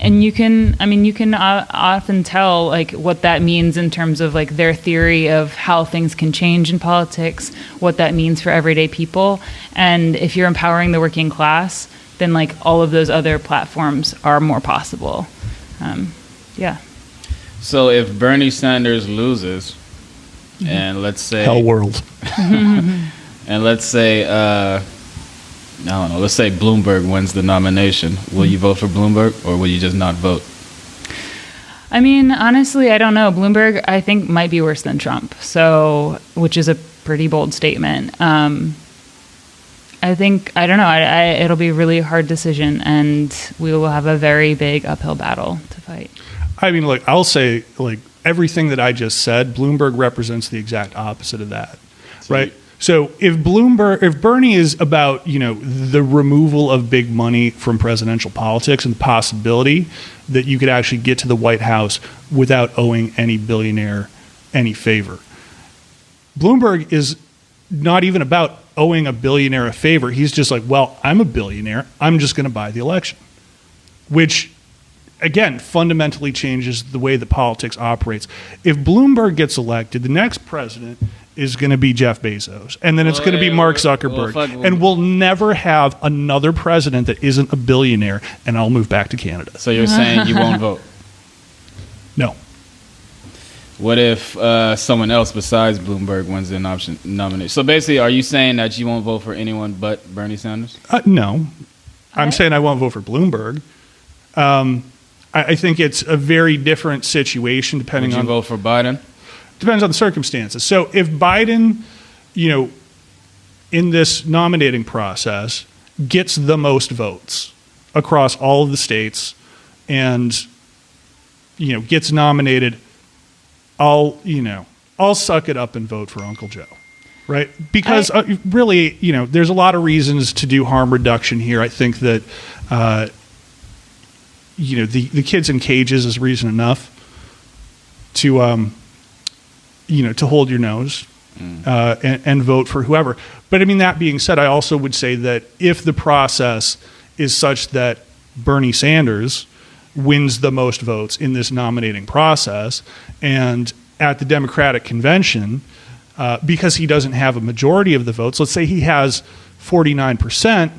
And you can often tell like what that means in terms of like their theory of how things can change in politics, what that means for everyday people. And if you're empowering the working class, then like all of those other platforms are more possible. Yeah. So if Bernie Sanders loses, and let's say hell world, and let's say I don't know. Let's say Bloomberg wins the nomination. Will you vote for Bloomberg, or will you just not vote? I mean, honestly, I don't know. Bloomberg, I think, might be worse than Trump. So, which is a pretty bold statement. I don't know. It'll be a really hard decision, and we will have a very big uphill battle to fight. I mean, like I'll say, like everything that I just said, Bloomberg represents the exact opposite of that, right? So if Bernie is about, the removal of big money from presidential politics and the possibility that you could actually get to the White House without owing any billionaire any favor. Bloomberg is not even about owing a billionaire a favor. He's just like, well, I'm a billionaire. I'm just going to buy the election, which again, fundamentally changes the way that politics operates. If Bloomberg gets elected, the next president is going to be Jeff Bezos, and then it's going to be Mark Zuckerberg, and we'll never have another president that isn't a billionaire, and I'll move back to Canada. So you're saying you won't vote? No. What if someone else besides Bloomberg wins the nomination? So basically, are you saying that you won't vote for anyone but Bernie Sanders? No. I'm saying I won't vote for Bloomberg. I think it's a very different situation depending on... Would you vote for Biden? Depends on the circumstances. So if Biden, in this nominating process, gets the most votes across all of the states and, gets nominated, I'll suck it up and vote for Uncle Joe. Right? Because really, there's a lot of reasons to do harm reduction here. I think that, the kids in cages is reason enough to hold your nose and vote for whoever. But I mean, that being said, I also would say that if the process is such that Bernie Sanders wins the most votes in this nominating process, and at the Democratic convention, because he doesn't have a majority of the votes, let's say he has 49%,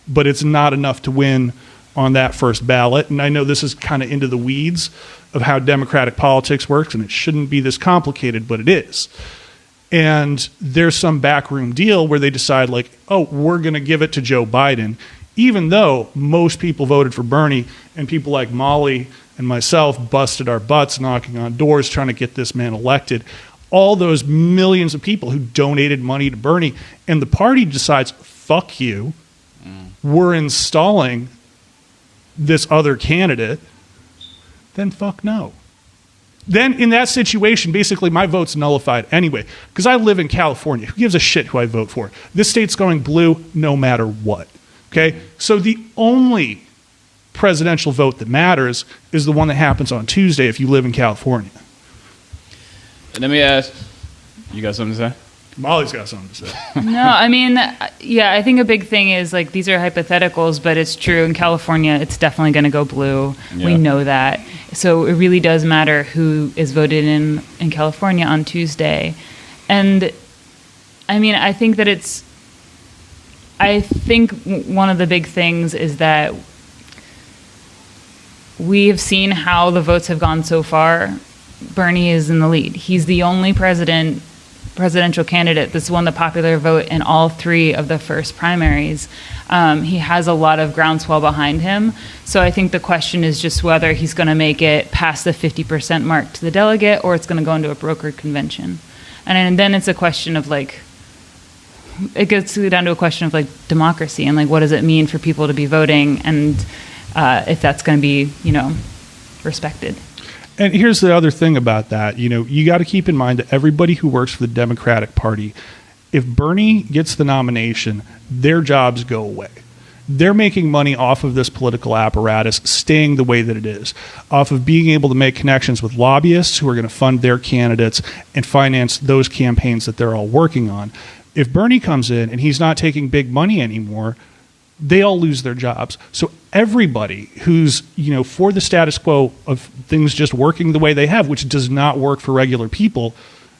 but it's not enough to win on that first ballot. And I know this is kind of into the weeds of how Democratic politics works, and it shouldn't be this complicated, but it is. And there's some backroom deal where they decide, like, oh, we're going to give it to Joe Biden, even though most people voted for Bernie, and people like Molly and myself busted our butts knocking on doors trying to get this man elected. All those millions of people who donated money to Bernie, and the party decides, fuck you, we're installing this other candidate, then fuck no. Then in that situation, basically my vote's nullified anyway, because I live in California. Who gives a shit who I vote for? This state's going blue no matter what. Okay? So the only presidential vote that matters is the one that happens on Tuesday if you live in California. Let me ask, you got something to say? Molly's got something to say. No, I mean, yeah, I think a big thing is like these are hypotheticals, but it's true. In California, it's definitely going to go blue. Yeah. We know that. So it really does matter who is voted in California on Tuesday. And I mean, I think one of the big things is that we have seen how the votes have gone so far. Bernie is in the lead. He's the only president presidential candidate that's won the popular vote in all 3 of the first primaries. He has a lot of groundswell behind him. So I think the question is just whether he's going to make it past the 50% mark to the delegate, or it's going to go into a brokered convention. And then it's a question of like, it gets down to a question of like democracy and like what does it mean for people to be voting, and if that's going to be, you know, respected. And here's the other thing about that. You know, you got to keep in mind that everybody who works for the Democratic Party, if Bernie gets the nomination, their jobs go away. They're making money off of this political apparatus staying the way that it is, off of being able to make connections with lobbyists who are going to fund their candidates and finance those campaigns that they're all working on. If Bernie comes in and he's not taking big money anymore, they all lose their jobs. So everybody who's, you know, for the status quo of things just working the way they have, which does not work for regular people,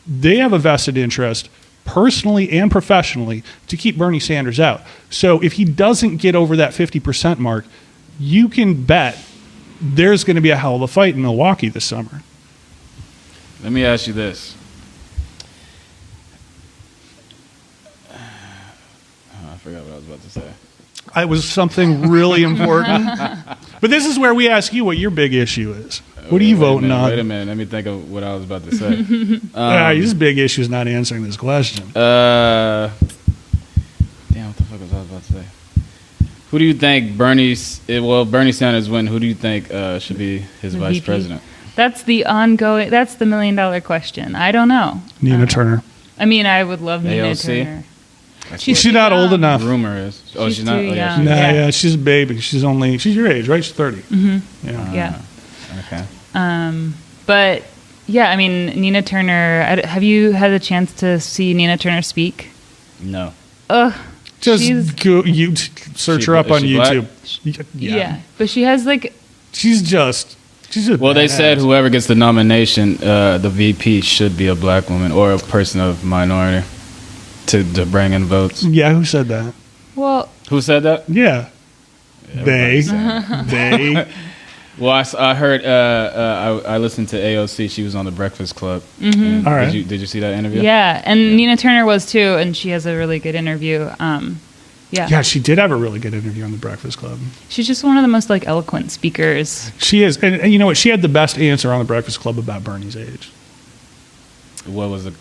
they have a vested interest personally and professionally to keep Bernie Sanders out. So if he doesn't get over that 50% mark, you can bet there's going to be a hell of a fight in Milwaukee this summer. Let me ask you this. I forgot what I was about to say. It was something really important. But this is where we ask you what your big issue is. What are you voting on? Wait a minute. Let me think of what I was about to say. His big issue is not answering this question. Damn, what the fuck was I about to say? Who do you think Bernie Sanders win? Who do you think should be his vice VP. president? That's the $1 million question. I don't know. Nina Turner. I mean, I would love Nina AOC? Turner. She's not old enough. Rumor is. Oh, she's not. too Oh, yeah, young. Nah, Yeah. yeah, she's a baby. She's your age, right? She's 30. Mm-hmm. Yeah. Yeah. Okay. But yeah, I mean, Nina Turner. Have you had a chance to see Nina Turner speak? No. Just go, search her up on YouTube. Yeah. But she has like. She's just Well, they badass. said whoever gets the nomination, the VP should be a black woman or a person of minority to bring in votes. Yeah, who said that? Well, Who said that? Yeah. Everybody They. said They. Well, I heard. I listened to AOC. She was on the Breakfast Club. Mm-hmm. All right. Did you see that interview? yeah, and Nina Turner was too, and she has a really good interview. Yeah, she did have a really good interview on the Breakfast Club. She's just one of the most like eloquent speakers. She is. And you know what? She had the best answer on the Breakfast Club about Bernie's age. What was it?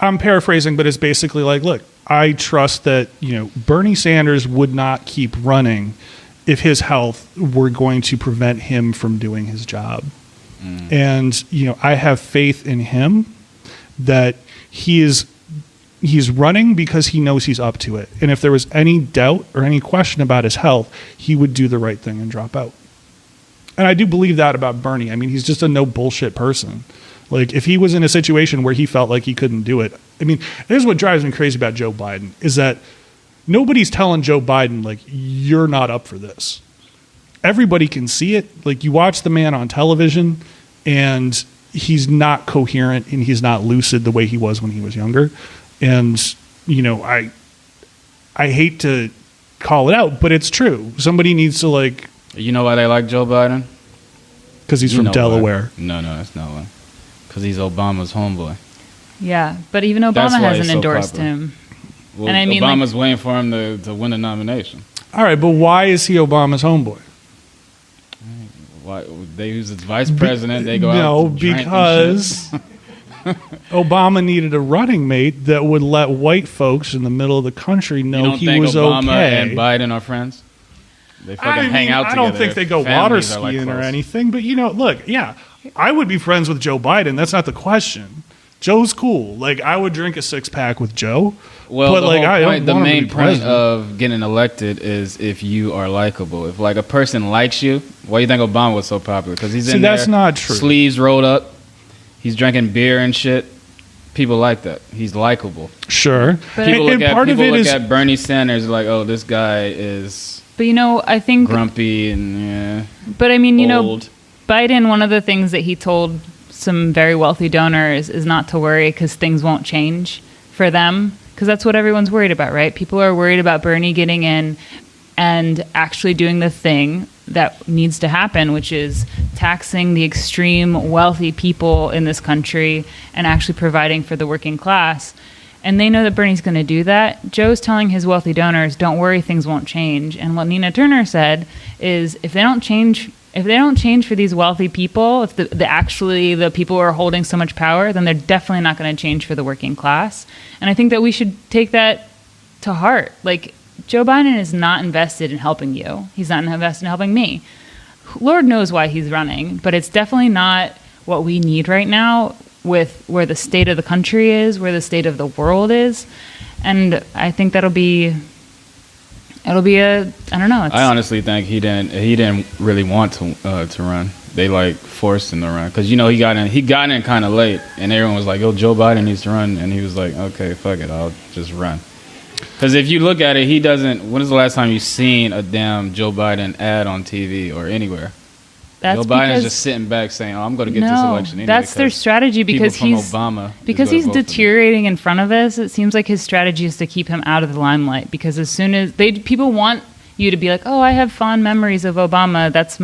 I'm paraphrasing, but it's basically like, look, I trust that, you know, Bernie Sanders would not keep running if his health were going to prevent him from doing his job. And, you know, I have faith in him that he's running because he knows he's up to it. And if there was any doubt or any question about his health, he would do the right thing and drop out. And I do believe that about Bernie. I mean, he's just a no bullshit person. Like, if he was in a situation where he felt like he couldn't do it, I mean, here's what drives me crazy about Joe Biden, is that nobody's telling Joe Biden, like, you're not up for this. Everybody can see it. Like, you watch the man on television, and he's not coherent, and he's not lucid the way he was when he was younger. And, you know, I hate to call it out, but it's true. Somebody needs to, like... You know why they like Joe Biden? Because he's from Delaware. No, that's not why. Because he's Obama's homeboy. Yeah, but even Obama That's why hasn't he's so endorsed popular. him. Well, And I mean, Obama's waiting for him to win the nomination. All right, but why is he Obama's homeboy? Why they use his vice president? They go out. No, to drink and because shit. Obama needed a running mate that would let white folks in the middle of the country You know don't he think was Obama okay. and Biden are friends? They fucking hang out I together. don't think they go Their water families are, like, skiing or close. anything, but you know, look, yeah, I would be friends with Joe Biden. That's not the question. Joe's cool. Like, I would drink a 6-pack with Joe. Well, but the like, whole I don't point, the want him to main be point president. of getting elected is if you are likable. If like a person likes you, why do you think Obama was so popular? Because he's in that's there, not true. sleeves rolled up, he's drinking beer and shit. People like that. He's likable. Sure. But People and look, part at, of people it look is at Bernie Sanders like, oh, this guy is But you know, I think. grumpy and yeah, But I mean, you know, old. Biden. One of the things that he told some very wealthy donors is not to worry because things won't change for them. Because that's what everyone's worried about, right? People are worried about Bernie getting in and actually doing the thing that needs to happen, which is taxing the extreme wealthy people in this country and actually providing for the working class. And they know that Bernie's going to do that. Joe's telling his wealthy donors, don't worry, things won't change. And what Nina Turner said is, if they don't change for these wealthy people, if the people who are holding so much power, then they're definitely not going to change for the working class. And I think that we should take that to heart. Like, Joe Biden is not invested in helping you. He's not invested in helping me. Lord knows why he's running, but it's definitely not what we need right now with where the state of the country is, where the state of the world is. And I think it'll be I don't know. I honestly think he didn't really want to run. They like forced him to run because he got in kind of late, and everyone was like, "Yo, Joe Biden needs to run," and he was like, "Okay, fuck it, I'll just run." Because if you look at it, he doesn't. When is the last time you've seen a damn Joe Biden ad on TV or anywhere? Joe Biden's just sitting back saying, "Oh, I'm going to get this election." Anyway, that's their strategy because he's deteriorating in front of us. It seems like his strategy is to keep him out of the limelight because as soon as people want you to be like, "Oh, I have fond memories of Obama. That's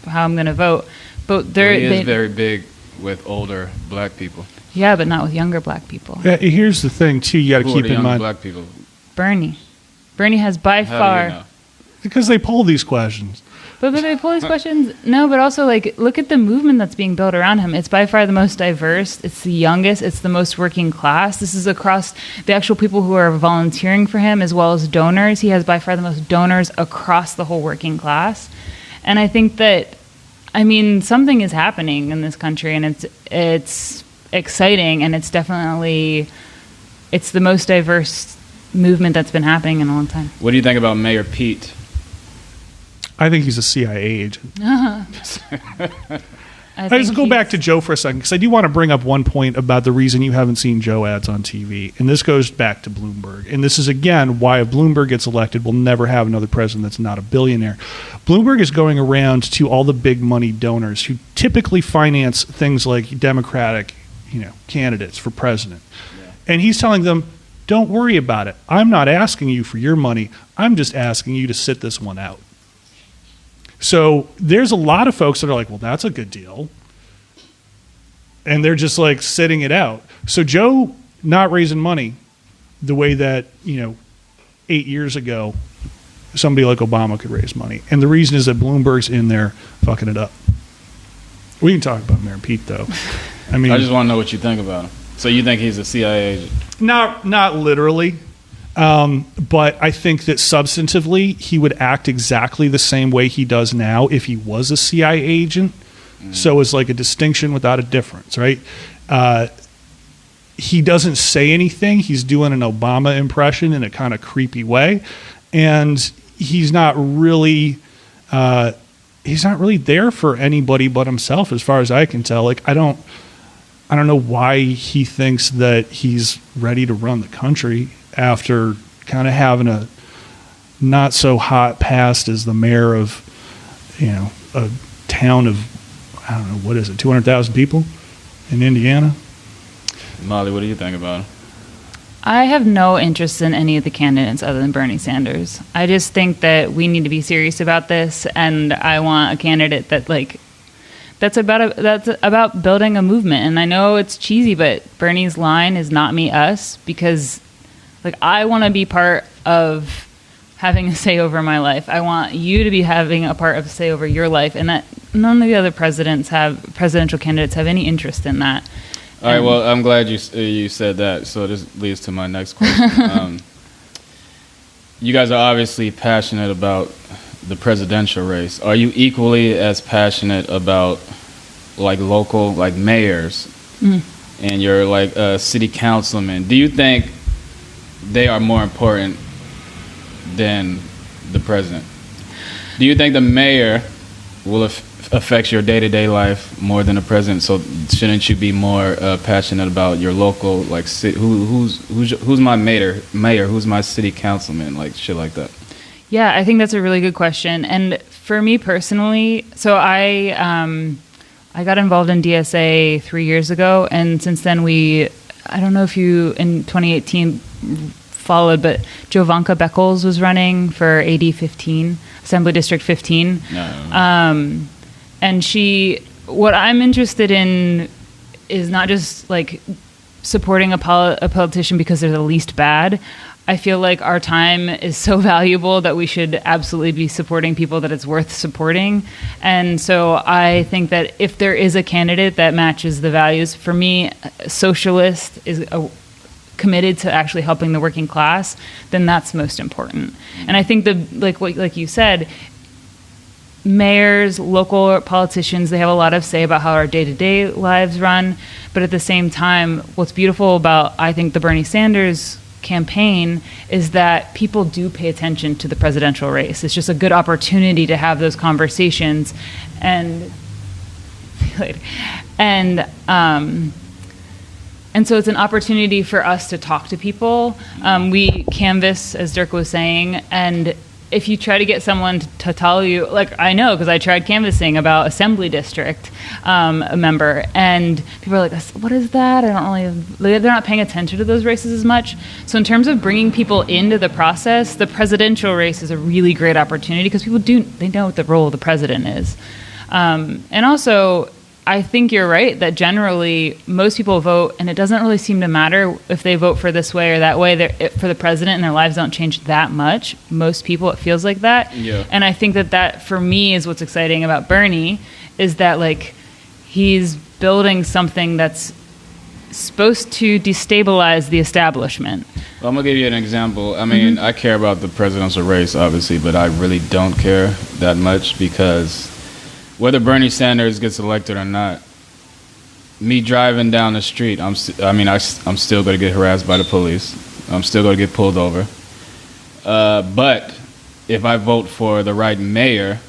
how I'm going to vote." But he is very big with older black people. Yeah, but not with younger black people. Yeah, here's the thing too. You got to keep in mind. Black people. Bernie has by far because they poll these questions. But they pull these questions. No, but also look at the movement that's being built around him. It's by far the most diverse. It's the youngest. It's the most working class. This is across the actual people who are volunteering for him as well as donors. He has by far the most donors across the whole working class. And I think that, something is happening in this country, and it's exciting, and it's the most diverse movement that's been happening in a long time. What do you think about Mayor Pete? I think he's a CIA agent. Let's go back to Joe for a second, because I do want to bring up one point about the reason you haven't seen Joe ads on TV. And this goes back to Bloomberg. And this is, again, why if Bloomberg gets elected, we'll never have another president that's not a billionaire. Bloomberg is going around to all the big money donors who typically finance things like Democratic candidates for president. Yeah. And he's telling them, don't worry about it. I'm not asking you for your money. I'm just asking you to sit this one out. So there's a lot of folks that are like, well, that's a good deal. And they're just like sitting it out. So Joe not raising money the way that, 8 years ago, somebody like Obama could raise money. And the reason is that Bloomberg's in there fucking it up. We can talk about Mayor Pete, though. I just want to know what you think about him. So you think he's a CIA agent? Not literally. But I think that substantively, he would act exactly the same way he does now if he was a CIA agent. Mm. So it's like a distinction without a difference, right? He doesn't say anything. He's doing an Obama impression in a kind of creepy way. And he's not really there for anybody but himself, as far as I can tell. I don't know why he thinks that he's ready to run the country after kind of having a not so hot past as the mayor of, a town of, 200,000 people in Indiana. Molly, what do you think about him? I have no interest in any of the candidates other than Bernie Sanders. I just think that we need to be serious about this, and I want a candidate that's about building a movement. And I know it's cheesy, but Bernie's line is not me, us, because I want to be part of having a say over my life. I want you to be having a part of a say over your life, and that none of the other presidential candidates have any interest in that. All right, well, I'm glad you said that. So this leads to my next question. You guys are obviously passionate about the presidential race. Are you equally as passionate about local mayors and your city councilmen? Do you think they are more important than the president? Do you think the mayor will affect your day-to-day life more than the president? So shouldn't you be more passionate about your local, who's my mayor, who's my city councilman, shit like that? Yeah, I think that's a really good question. And for me personally, so I got involved in DSA 3 years ago, and since then I don't know if you in 2018 followed, but Jovanka Beckles was running for AD 15, Assembly District 15. No. And what I'm interested in is not just like supporting a politician because they're the least bad. I feel like our time is so valuable that we should absolutely be supporting people that it's worth supporting. And so I think that if there is a candidate that matches the values, for me, a socialist is committed to actually helping the working class, then that's most important. And I think like you said, mayors, local politicians, they have a lot of say about how our day-to-day lives run. But at the same time, what's beautiful about, I think, the Bernie Sanders campaign is that people do pay attention to the presidential race. It's just a good opportunity to have those conversations, and so it's an opportunity for us to talk to people. We canvass, as Dirk was saying, and if you try to get someone to tell you, like I know because I tried canvassing about assembly district a member, and people are like, what is that? They're not paying attention to those races as much. So in terms of bringing people into the process, the presidential race is a really great opportunity because people they know what the role of the president is. And also, I think you're right that generally most people vote, and it doesn't really seem to matter if they vote for this way or that way for the president, and their lives don't change that much. Most people, it feels like that. Yeah. And I think that for me is what's exciting about Bernie is that like he's building something that's supposed to destabilize the establishment. Well, I'm going to give you an example. I mean, I care about the presidential race, obviously, but I really don't care that much because whether Bernie Sanders gets elected or not, me driving down the street, I'm still going to get harassed by the police. I'm still going to get pulled over. But if I vote for the right mayor,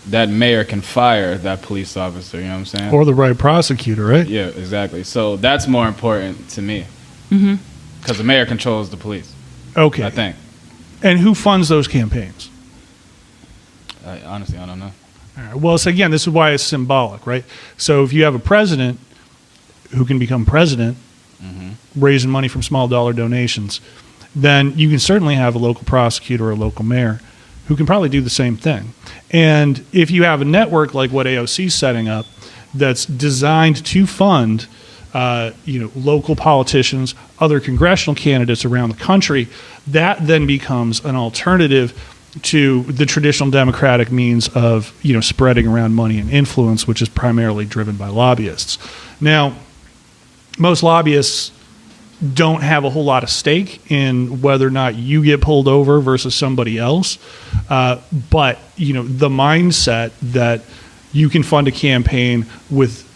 that mayor can fire that police officer, you know what I'm saying? Or the right prosecutor, right? Yeah, exactly. So that's more important to me because the mayor controls the police. Okay. I think. And who funds those campaigns? Honestly, I don't know. All right. Well, so again, this is why it's symbolic, right? So if you have a president who can become president, raising money from small dollar donations, then you can certainly have a local prosecutor or a local mayor who can probably do the same thing. And if you have a network like what AOC is setting up that's designed to fund local politicians, other congressional candidates around the country, that then becomes an alternative to the traditional democratic means of spreading around money and influence, which is primarily driven by lobbyists. Now, most lobbyists don't have a whole lot of stake in whether or not you get pulled over versus somebody else, but the mindset that you can fund a campaign with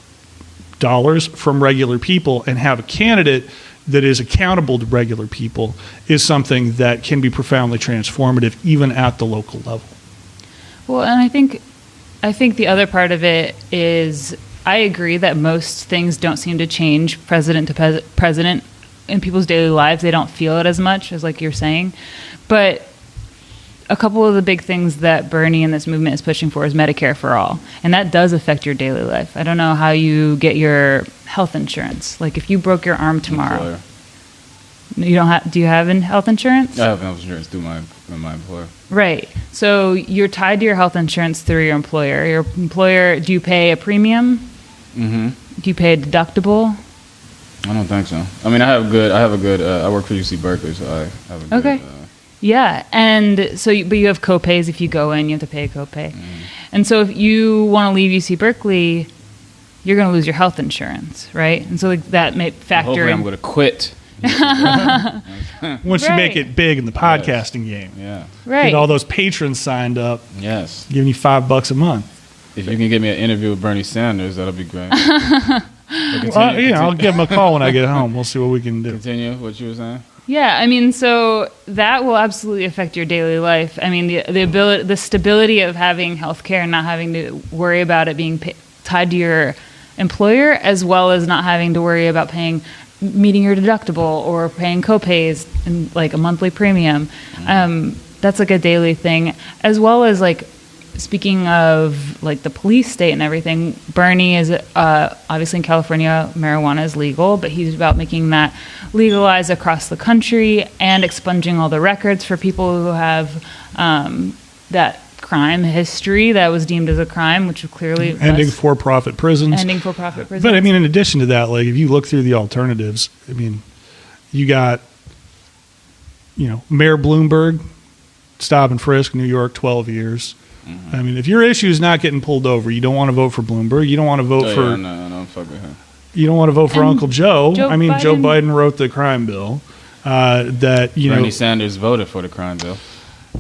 dollars from regular people and have a candidate that is accountable to regular people is something that can be profoundly transformative even at the local level. Well, and I think the other part of it is I agree that most things don't seem to change president to president in people's daily lives. They don't feel it as much as like you're saying. But a couple of the big things that Bernie and this movement is pushing for is Medicare for all. And that does affect your daily life. I don't know how you get your health insurance. Like if you broke your arm tomorrow, you don't have, do you have health insurance? I have health insurance through my employer. Right. So you're tied to your health insurance through your employer. Your employer, do you pay a premium? Mm-hmm. Do you pay a deductible? I don't think so. I mean, I work for UC Berkeley, so I have a good... Yeah, and so, but you have copays. If you go in, you have to pay a copay. And so if you want to leave UC Berkeley, you're going to lose your health insurance, right? And so like, that may factor hopefully in. I'm going to quit. Once you make it big in the podcasting game. Yeah. Right. Get all those patrons signed up. Yes. Giving you $5 a month. If you can get me an interview with Bernie Sanders, that'll be great. I'll give him a call when I get home. We'll see what we can do. Continue what you were saying. Yeah, I mean, so that will absolutely affect your daily life. I mean, the stability of having healthcare and not having to worry about it being tied to your employer, as well as not having to worry about meeting your deductible or paying copays and like a monthly premium. That's like a daily thing, as well as like. Speaking of like the police state and everything, Bernie is obviously in California, marijuana is legal, but he's about making that legalized across the country and expunging all the records for people who have that crime history that was deemed as a crime, which clearly ending for-profit prisons. Ending for-profit prisons. But I mean, in addition to that, like if you look through the alternatives, I mean, you got, Mayor Bloomberg, stop and frisk, New York, 12 years. Mm-hmm. I mean, if your issue is not getting pulled over, you don't want to vote for Bloomberg. You don't want to vote for. No, fuck with him. You don't want to vote for Uncle Joe. Joe Biden wrote the crime bill. Bernie Sanders voted for the crime bill.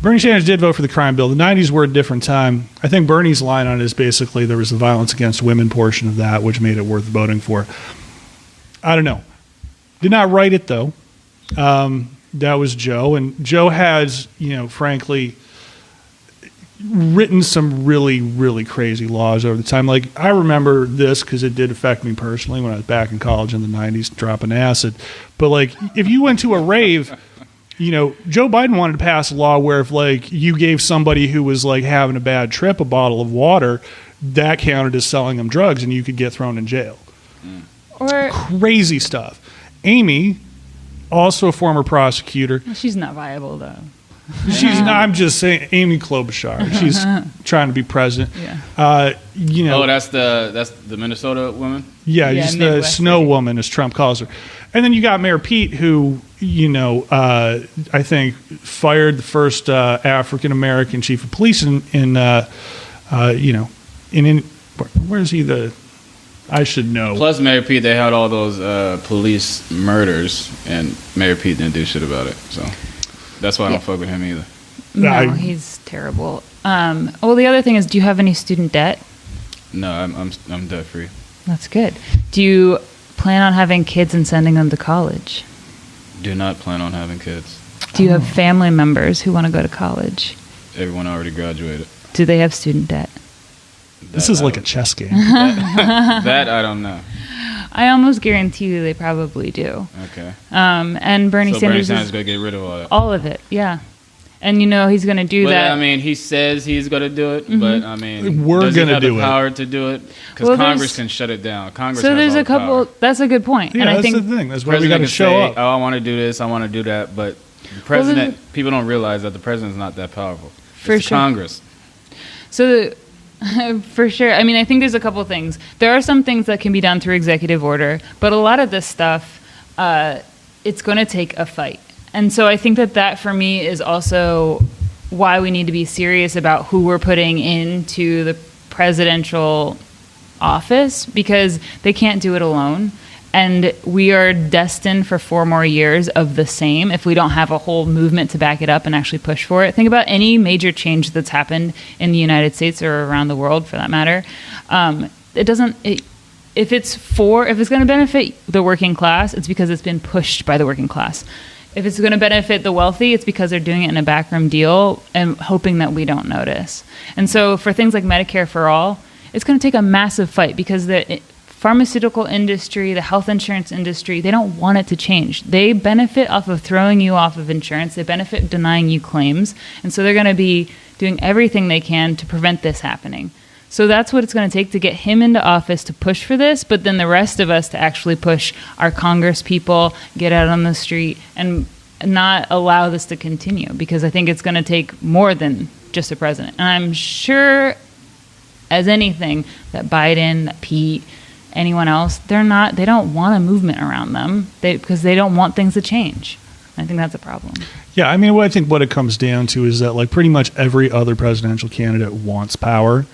Bernie Sanders did vote for the crime bill. The 90s were a different time. I think Bernie's line on it is basically there was the violence against women portion of that, which made it worth voting for. I don't know. Did not write it, though. That was Joe. And Joe has, frankly, written some really, really crazy laws over the time. Like, I remember this because it did affect me personally when I was back in college in the 90s dropping acid. But, like, if you went to a rave, Joe Biden wanted to pass a law where if, like, you gave somebody who was, like, having a bad trip a bottle of water, that counted as selling them drugs and you could get thrown in jail. Or crazy stuff. Amy, also a former prosecutor. She's not viable, though. She's not, I'm just saying, Amy Klobuchar. She's trying to be president. Yeah. That's the Minnesota woman? Yeah, just the snow woman, as Trump calls her. And then you got Mayor Pete, who, I think fired the first African-American chief of police where's he I should know. Plus, Mayor Pete, they had all those police murders, and Mayor Pete didn't do shit about it. So that's why I don't fuck with him either. No, he's terrible. Well, the other thing is, do you have any student debt? No, I'm debt free. That's good. Do you plan on having kids and sending them to college? Do not plan on having kids. Do you have family members who want to go to college? Everyone already graduated. Do they have student debt? This is like a chess game. That I don't know. I almost guarantee you they probably do. Okay. And Bernie Sanders is going to get rid of all that. All of it, yeah. And he's going to do that. I mean, he says he's going to do it, but I mean, we're going to do the power to do it? Because Congress can shut it down. Congress. So there's has a couple. Power. That's a good point. Yeah, and I that's think the thing. That's why we got to show up. Oh, I want to do this. I want to do that. But the president, people don't realize that the president's not that powerful. It's Congress. So. For sure. I mean, I think there's a couple things. There are some things that can be done through executive order, but a lot of this stuff, it's going to take a fight. And so I think that for me is also why we need to be serious about who we're putting into the presidential office, because they can't do it alone. And we are destined for 4 more years of the same if we don't have a whole movement to back it up and actually push for it. Think about any major change that's happened in the United States or around the world, for that matter. If it's going to benefit the working class, it's because it's been pushed by the working class. If it's going to benefit the wealthy, it's because they're doing it in a backroom deal and hoping that we don't notice. And so for things like Medicare for All, it's going to take a massive fight because the pharmaceutical industry, the health insurance industry, they don't want it to change. They benefit off of throwing you off of insurance. They benefit denying you claims. And so they're going to be doing everything they can to prevent this happening. So that's what it's going to take to get him into office to push for this, but then the rest of us to actually push our Congress people, get out on the street, and not allow this to continue, because I think it's going to take more than just a president. And I'm sure as anything that Biden, that Pete, anyone else, they don't want a movement around them because they don't want things to change. I think that's a problem. Yeah, I mean, I think what it comes down to is that, like, pretty much every other presidential candidate wants power,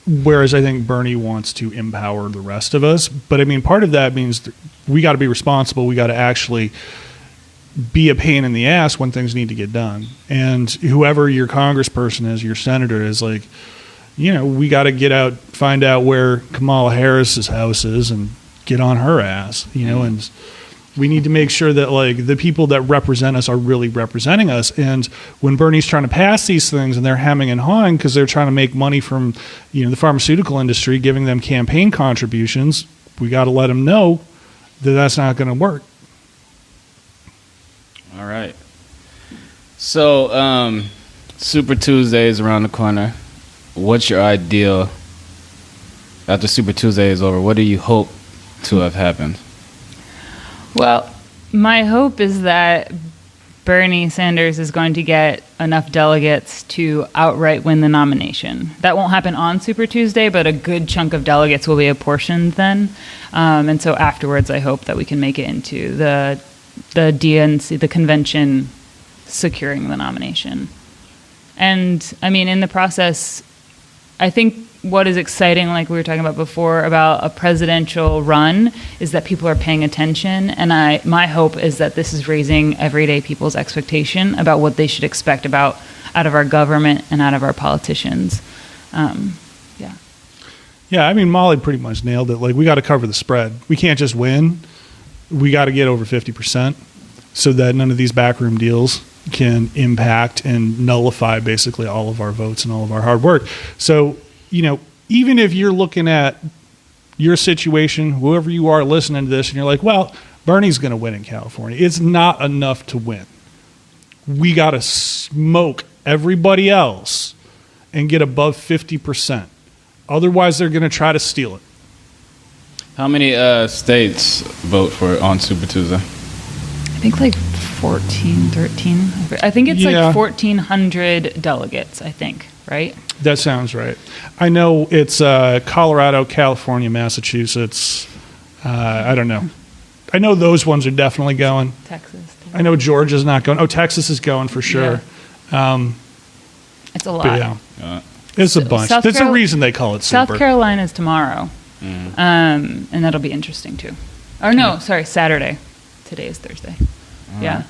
whereas I think Bernie wants to empower the rest of us. But I mean, part of that means we got to be responsible. We got to actually be a pain in the ass when things need to get done. And whoever your congressperson is, your senator is, like, we got to find out where Kamala Harris's house is and get on her ass, and we need to make sure that, like, the people that represent us are really representing us. And when Bernie's trying to pass these things and they're hemming and hawing because they're trying to make money from, the pharmaceutical industry, giving them campaign contributions, we got to let them know that that's not going to work. All right. So, Super Tuesday is around the corner. What's your ideal after Super Tuesday is over? What do you hope to have happened? Well, my hope is that Bernie Sanders is going to get enough delegates to outright win the nomination. That won't happen on Super Tuesday, but a good chunk of delegates will be apportioned then. And so afterwards, I hope that we can make it into the DNC, the convention, securing the nomination. And I mean, in the process, I think what is exciting, like we were talking about before, about a presidential run is that people are paying attention. And my hope is that this is raising everyday people's expectation about what they should expect out of our government and out of our politicians. Yeah, I mean, Molly pretty much nailed it. Like, we got to cover the spread. We can't just win. We got to get over 50% so that none of these backroom deals can impact and nullify basically all of our votes and all of our hard work. So, you know, even if you're looking at your situation, whoever you are listening to this, and you're like, well, Bernie's going to win in California. It's not enough to win. We got to smoke everybody else and get above 50%. Otherwise, they're going to try to steal it. How many states vote for on Super Tuesday? I think like 14, 13. I think it's like 1,400 delegates, I think, right? That sounds right. I know it's Colorado, California, Massachusetts. I don't know. I know those ones are definitely going. Texas. Too. I know Georgia's not going. Oh, Texas is going for sure. Yeah. It's a lot. Yeah. It's a bunch. There's a reason they call it Super. South Carolina's tomorrow. And that'll be interesting too. Or no, sorry, Saturday. Today is Thursday. Yeah.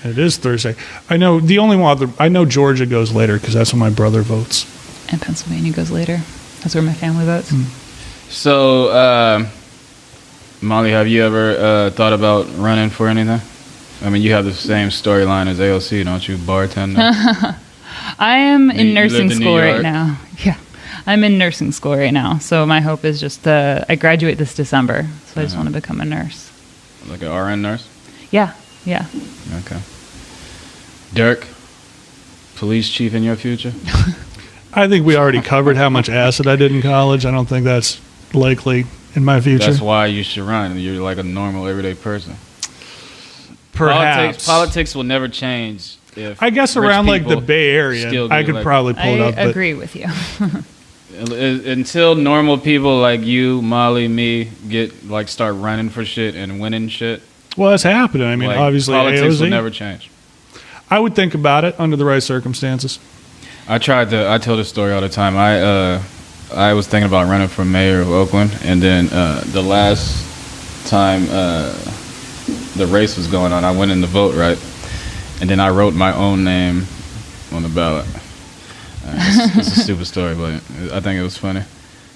It is Thursday. I know the only one. I know Georgia goes later because that's when my brother votes. And Pennsylvania goes later. That's where my family votes. So, Molly, have you ever thought about running for anything? I mean, you have the same storyline as AOC, don't you? Bartender. I am in nursing in school New right York? now. Yeah. I'm in nursing school right now. So my hope is just I graduate this December. So I just want to become a nurse. Like an RN nurse? Yeah. Okay. Dirk, police chief in your future? I think we already covered how much acid I did in college. I don't think that's likely in my future. That's why you should run. You're like a normal, everyday person. Perhaps. Politics will never change. If I guess around like the Bay Area, I could probably pull it up. I agree with you. Until normal people like you, Molly, me start running for shit and winning shit. Well, that's happening. I mean, obviously, politics AOC will never change. I would think about it under the right circumstances. I tell this story all the time. I was thinking about running for mayor of Oakland, and then the last time the race was going on, I went in to vote, right? And then I wrote my own name on the ballot. It's a stupid story, but I think it was funny.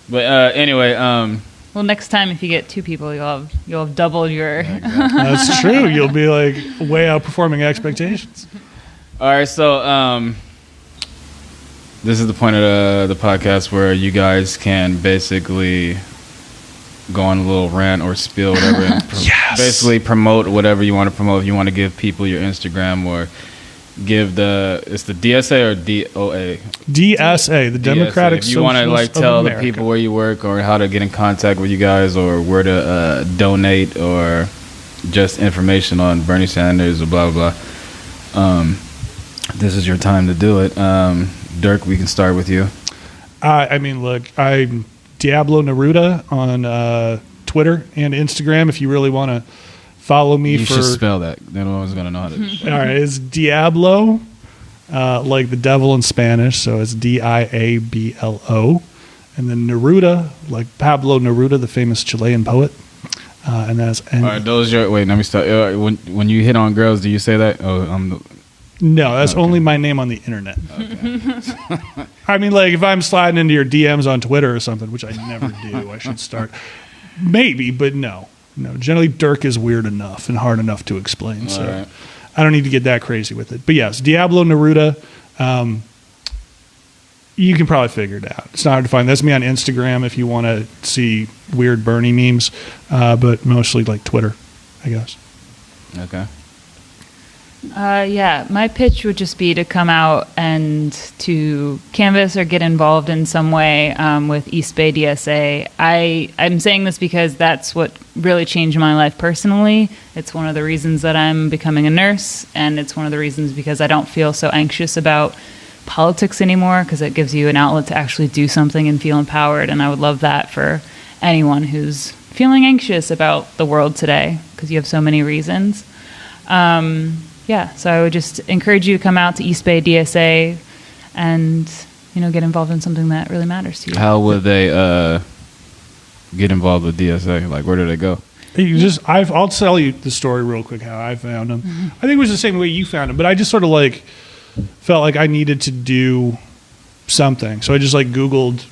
But anyway, well, next time if you get two people, you'll have doubled your. Yeah, exactly. That's true. You'll be like way outperforming expectations. All right, so this is the point of the podcast where you guys can basically go on a little rant or spill whatever, and basically promote whatever you want to promote. If you want to give people your Instagram or give it's the DSA or DOA? DSA, the Democratic Socialists. If you want to tell the people where you work or how to get in contact with you guys or where to donate or just information on Bernie Sanders or blah blah blah, this is your time to do it. Dirk, we can start with you. I mean, look, I'm Diablo Neruda on Twitter and Instagram. If you really want to follow me, you should spell that. No one's gonna know how to. All right, it's Diablo, like the devil in Spanish, so it's Diablo, and then Neruda, like Pablo Neruda, the famous Chilean poet, and that's. All right, those your wait. Let me start. When you hit on girls, do you say that? No, that's only my name on the internet. Okay. I mean, like if I'm sliding into your DMs on Twitter or something, which I never do, I should start. Maybe, but no. Generally Dirk is weird enough and hard enough to explain, so right. I don't need to get that crazy with it. But yes, Diablo Neruda, you can probably figure it out. It's not hard to find. That's me on Instagram if you want to see weird Bernie memes, but mostly like Twitter, I guess. Okay. Yeah, my pitch would just be to come out and to canvass or get involved in some way with East Bay DSA. I'm saying this because that's what really changed my life personally. It's one of the reasons that I'm becoming a nurse, and it's one of the reasons because I don't feel so anxious about politics anymore, because it gives you an outlet to actually do something and feel empowered. And I would love that for anyone who's feeling anxious about the world today, because you have so many reasons. Yeah, so I would just encourage you to come out to East Bay DSA and, get involved in something that really matters to you. How would they get involved with DSA? Like, where do they go? I'll tell you the story real quick how I found them. Mm-hmm. I think it was the same way you found them, but I just sort of felt like I needed to do something. So I just Googled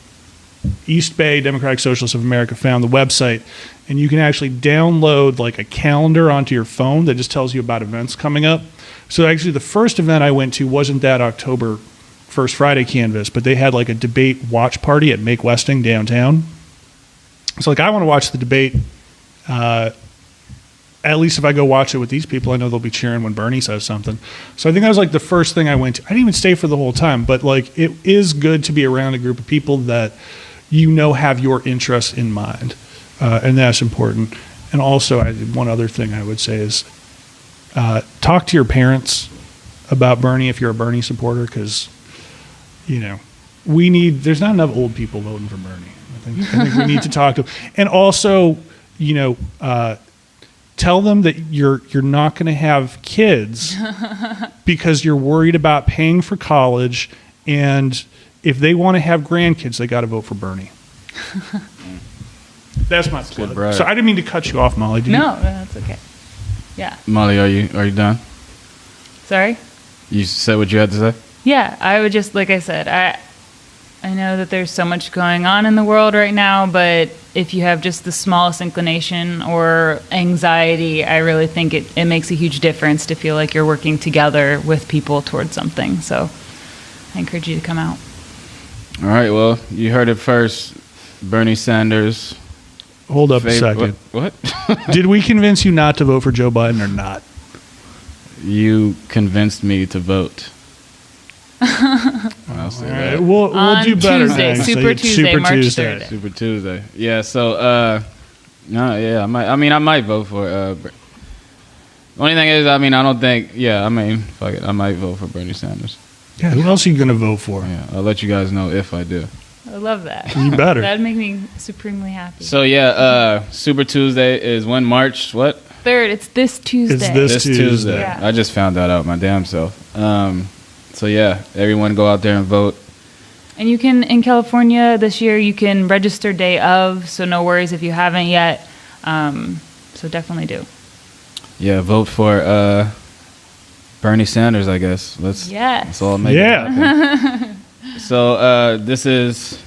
East Bay Democratic Socialists of America, found the website, and you can actually download a calendar onto your phone that just tells you about events coming up. So actually the first event I went to wasn't that October First Friday canvas, but they had a debate watch party at Make Westing downtown. So I want to watch the debate. At least if I go watch it with these people, I know they'll be cheering when Bernie says something. So I think that was the first thing I went to. I didn't even stay for the whole time, but it is good to be around a group of people that have your interests in mind, and that's important. And also, one other thing I would say is talk to your parents about Bernie if you're a Bernie supporter, because there's not enough old people voting for Bernie. I think we need to talk to them. And also, tell them that you're not going to have kids because you're worried about paying for college, and if they want to have grandkids, they got to vote for Bernie. That's my plug. So I didn't mean to cut you off, Molly. No, that's okay. Yeah. Molly, are you done? Sorry? You said what you had to say? Yeah, I would just, like I said, I know that there's so much going on in the world right now, but if you have just the smallest inclination or anxiety, I really think it makes a huge difference to feel like you're working together with people towards something. So I encourage you to come out. All right, well, you heard it first. Bernie Sanders. Hold up a second. What? Did we convince you not to vote for Joe Biden or not? You convinced me to vote. I'll say that. We'll do better Tuesday, next. Super Tuesday, March 3rd. Super Tuesday. Yeah, so, I might vote for the only thing is, I don't think, fuck it, I might vote for Bernie Sanders. Yeah, who else are you going to vote for? Yeah, I'll let you guys know if I do. I love that. You better. That'd make me supremely happy. So, Super Tuesday is when? March what? 3rd. It's this Tuesday. It's this Tuesday. Yeah. I just found that out my damn self. So, everyone go out there and vote. And you can, in California this year, you can register day of, so no worries if you haven't yet. So definitely do. Yeah, vote for Bernie Sanders, I guess. Let's all make it happen. So this is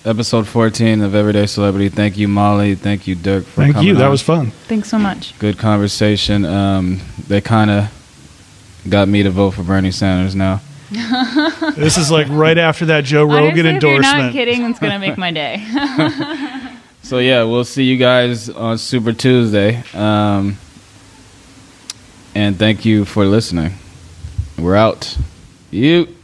episode 14 of Everyday Celebrity. Thank you, Molly. Thank you, Dirk, for coming. Thank you. That was fun. Thanks so much. Good conversation. They kind of got me to vote for Bernie Sanders now. This is right after that Joe Rogan Honestly, endorsement. If you're not kidding, it's going to make my day. So, we'll see you guys on Super Tuesday. And thank you for listening. We're out. You.